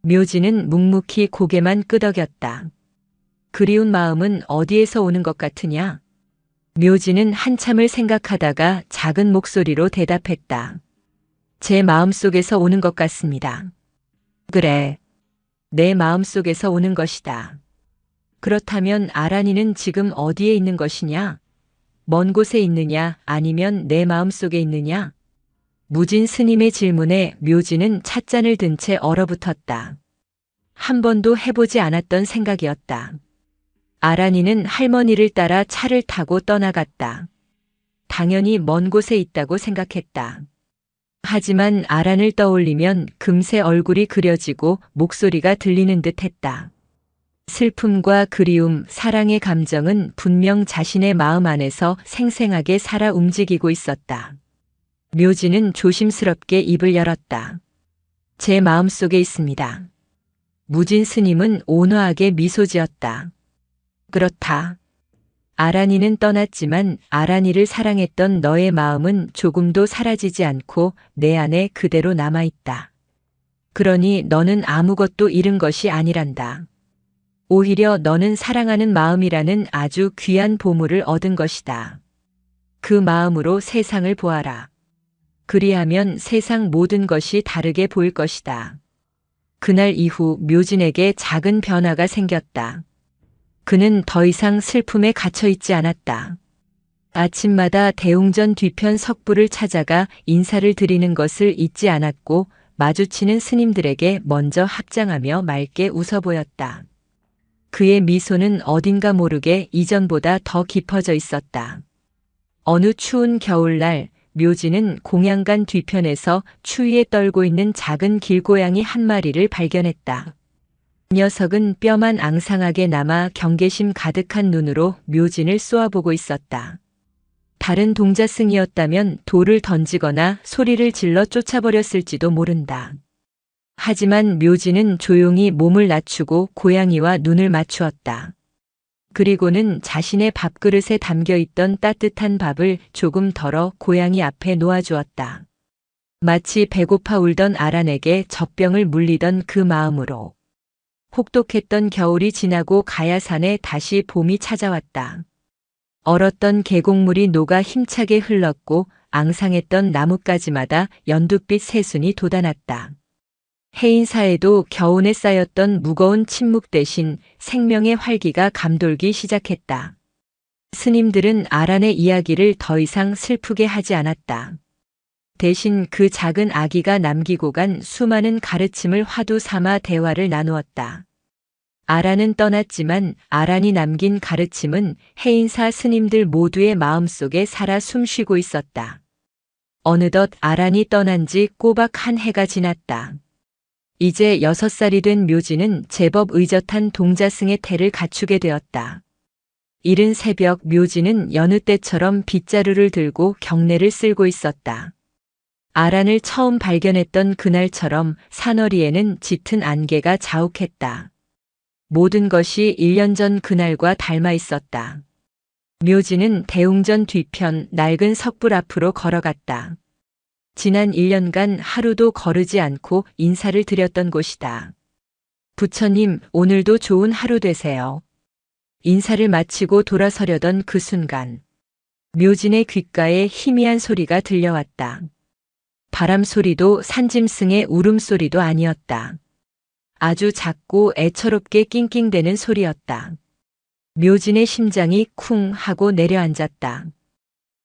묘진은 묵묵히 고개만 끄덕였다. 그리운 마음은 어디에서 오는 것 같으냐? 묘진은 한참을 생각하다가 작은 목소리로 대답했다. 제 마음속에서 오는 것 같습니다. 그래, 내 마음속에서 오는 것이다. 그렇다면 아란이는 지금 어디에 있는 것이냐? 먼 곳에 있느냐 아니면 내 마음속에 있느냐? 무진 스님의 질문에 묘진은 찻잔을 든 채 얼어붙었다. 한 번도 해보지 않았던 생각이었다. 아란이는 할머니를 따라 차를 타고 떠나갔다. 당연히 먼 곳에 있다고 생각했다. 하지만 아란을 떠올리면 금세 얼굴이 그려지고 목소리가 들리는 듯 했다. 슬픔과 그리움, 사랑의 감정은 분명 자신의 마음 안에서 생생하게 살아 움직이고 있었다. 묘진은 조심스럽게 입을 열었다. 제 마음속에 있습니다. 무진 스님은 온화하게 미소 지었다. 그렇다. 아란이는 떠났지만 아란이를 사랑했던 너의 마음은 조금도 사라지지 않고 내 안에 그대로 남아있다. 그러니 너는 아무것도 잃은 것이 아니란다. 오히려 너는 사랑하는 마음이라는 아주 귀한 보물을 얻은 것이다. 그 마음으로 세상을 보아라. 그리하면 세상 모든 것이 다르게 보일 것이다. 그날 이후 묘진에게 작은 변화가 생겼다. 그는 더 이상 슬픔에 갇혀 있지 않았다. 아침마다 대웅전 뒤편 석불을 찾아가 인사를 드리는 것을 잊지 않았고 마주치는 스님들에게 먼저 합장하며 맑게 웃어 보였다. 그의 미소는 어딘가 모르게 이전보다 더 깊어져 있었다. 어느 추운 겨울날 묘진은 공양간 뒤편에서 추위에 떨고 있는 작은 길고양이 한 마리를 발견했다. 녀석은 뼈만 앙상하게 남아 경계심 가득한 눈으로 묘진을 쏘아보고 있었다. 다른 동자승이었다면 돌을 던지거나 소리를 질러 쫓아버렸을지도 모른다. 하지만 묘진은 조용히 몸을 낮추고 고양이와 눈을 맞추었다. 그리고는 자신의 밥그릇에 담겨있던 따뜻한 밥을 조금 덜어 고양이 앞에 놓아주었다. 마치 배고파 울던 아란에게 젖병을 물리던 그 마음으로. 혹독했던 겨울이 지나고 가야산에 다시 봄이 찾아왔다. 얼었던 계곡물이 녹아 힘차게 흘렀고 앙상했던 나뭇가지마다 연두빛 새순이 돋아났다. 해인사에도 겨운에 쌓였던 무거운 침묵 대신 생명의 활기가 감돌기 시작했다. 스님들은 아란의 이야기를 더 이상 슬프게 하지 않았다. 대신 그 작은 아기가 남기고 간 수많은 가르침을 화두 삼아 대화를 나누었다. 아란은 떠났지만 아란이 남긴 가르침은 해인사 스님들 모두의 마음속에 살아 숨쉬고 있었다. 어느덧 아란이 떠난 지 꼬박 한 해가 지났다. 이제 6살이 된 묘진은 제법 의젓한 동자승의 태를 갖추게 되었다. 이른 새벽 묘진은 여느 때처럼 빗자루를 들고 경내를 쓸고 있었다. 아란을 처음 발견했던 그날처럼 산허리에는 짙은 안개가 자욱했다. 모든 것이 1년 전 그날과 닮아 있었다. 묘진은 대웅전 뒤편 낡은 석불 앞으로 걸어갔다. 지난 1년간 하루도 거르지 않고 인사를 드렸던 곳이다. 부처님, 오늘도 좋은 하루 되세요. 인사를 마치고 돌아서려던 그 순간, 묘진의 귓가에 희미한 소리가 들려왔다. 바람 소리도 산짐승의 울음소리도 아니었다. 아주 작고 애처롭게 낑낑대는 소리였다. 묘진의 심장이 쿵 하고 내려앉았다.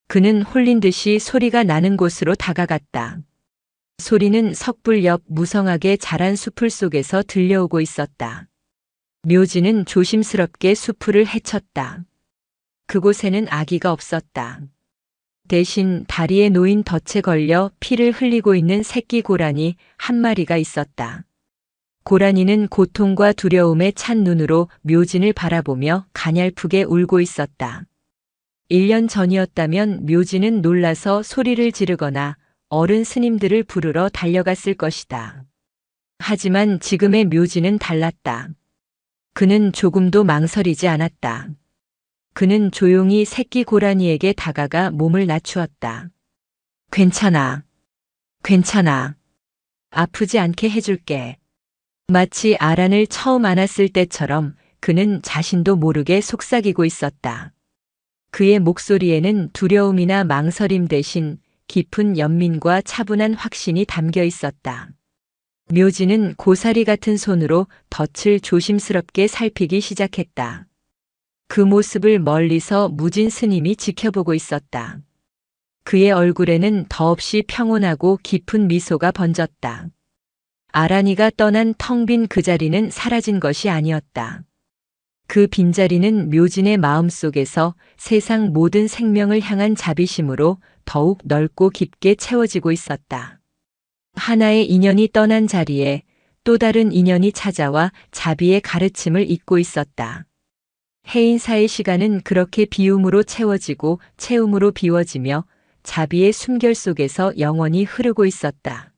그는 홀린 듯이 소리가 나는 곳으로 다가갔다. 소리는 석불 옆 무성하게 자란 수풀 속에서 들려오고 있었다. 묘진은 조심스럽게 수풀을 헤쳤다. 그곳에는 아기가 없었다. 대신 다리에 놓인 덫에 걸려 피를 흘리고 있는 새끼 고라니 한 마리가 있었다. 고라니는 고통과 두려움에 찬 눈으로 묘진을 바라보며 가냘프게 울고 있었다. 1년 전이었다면 묘진은 놀라서 소리를 지르거나 어른 스님들을 부르러 달려갔을 것이다. 하지만 지금의 묘진은 달랐다. 그는 조금도 망설이지 않았다. 그는 조용히 새끼 고라니에게 다가가 몸을 낮추었다. 괜찮아. 괜찮아. 아프지 않게 해줄게. 마치 아란을 처음 안았을 때처럼 그는 자신도 모르게 속삭이고 있었다. 그의 목소리에는 두려움이나 망설임 대신 깊은 연민과 차분한 확신이 담겨 있었다. 묘진은 고사리 같은 손으로 덫을 조심스럽게 살피기 시작했다. 그 모습을 멀리서 무진 스님이 지켜보고 있었다. 그의 얼굴에는 더없이 평온하고 깊은 미소가 번졌다. 아란이가 떠난 텅 빈 그 자리는 사라진 것이 아니었다. 그 빈자리는 묘진의 마음속에서 세상 모든 생명을 향한 자비심으로 더욱 넓고 깊게 채워지고 있었다. 하나의 인연이 떠난 자리에 또 다른 인연이 찾아와 자비의 가르침을 잇고 있었다. 해인사의 시간은 그렇게 비움으로 채워지고 채움으로 비워지며 자비의 숨결 속에서 영원히 흐르고 있었다.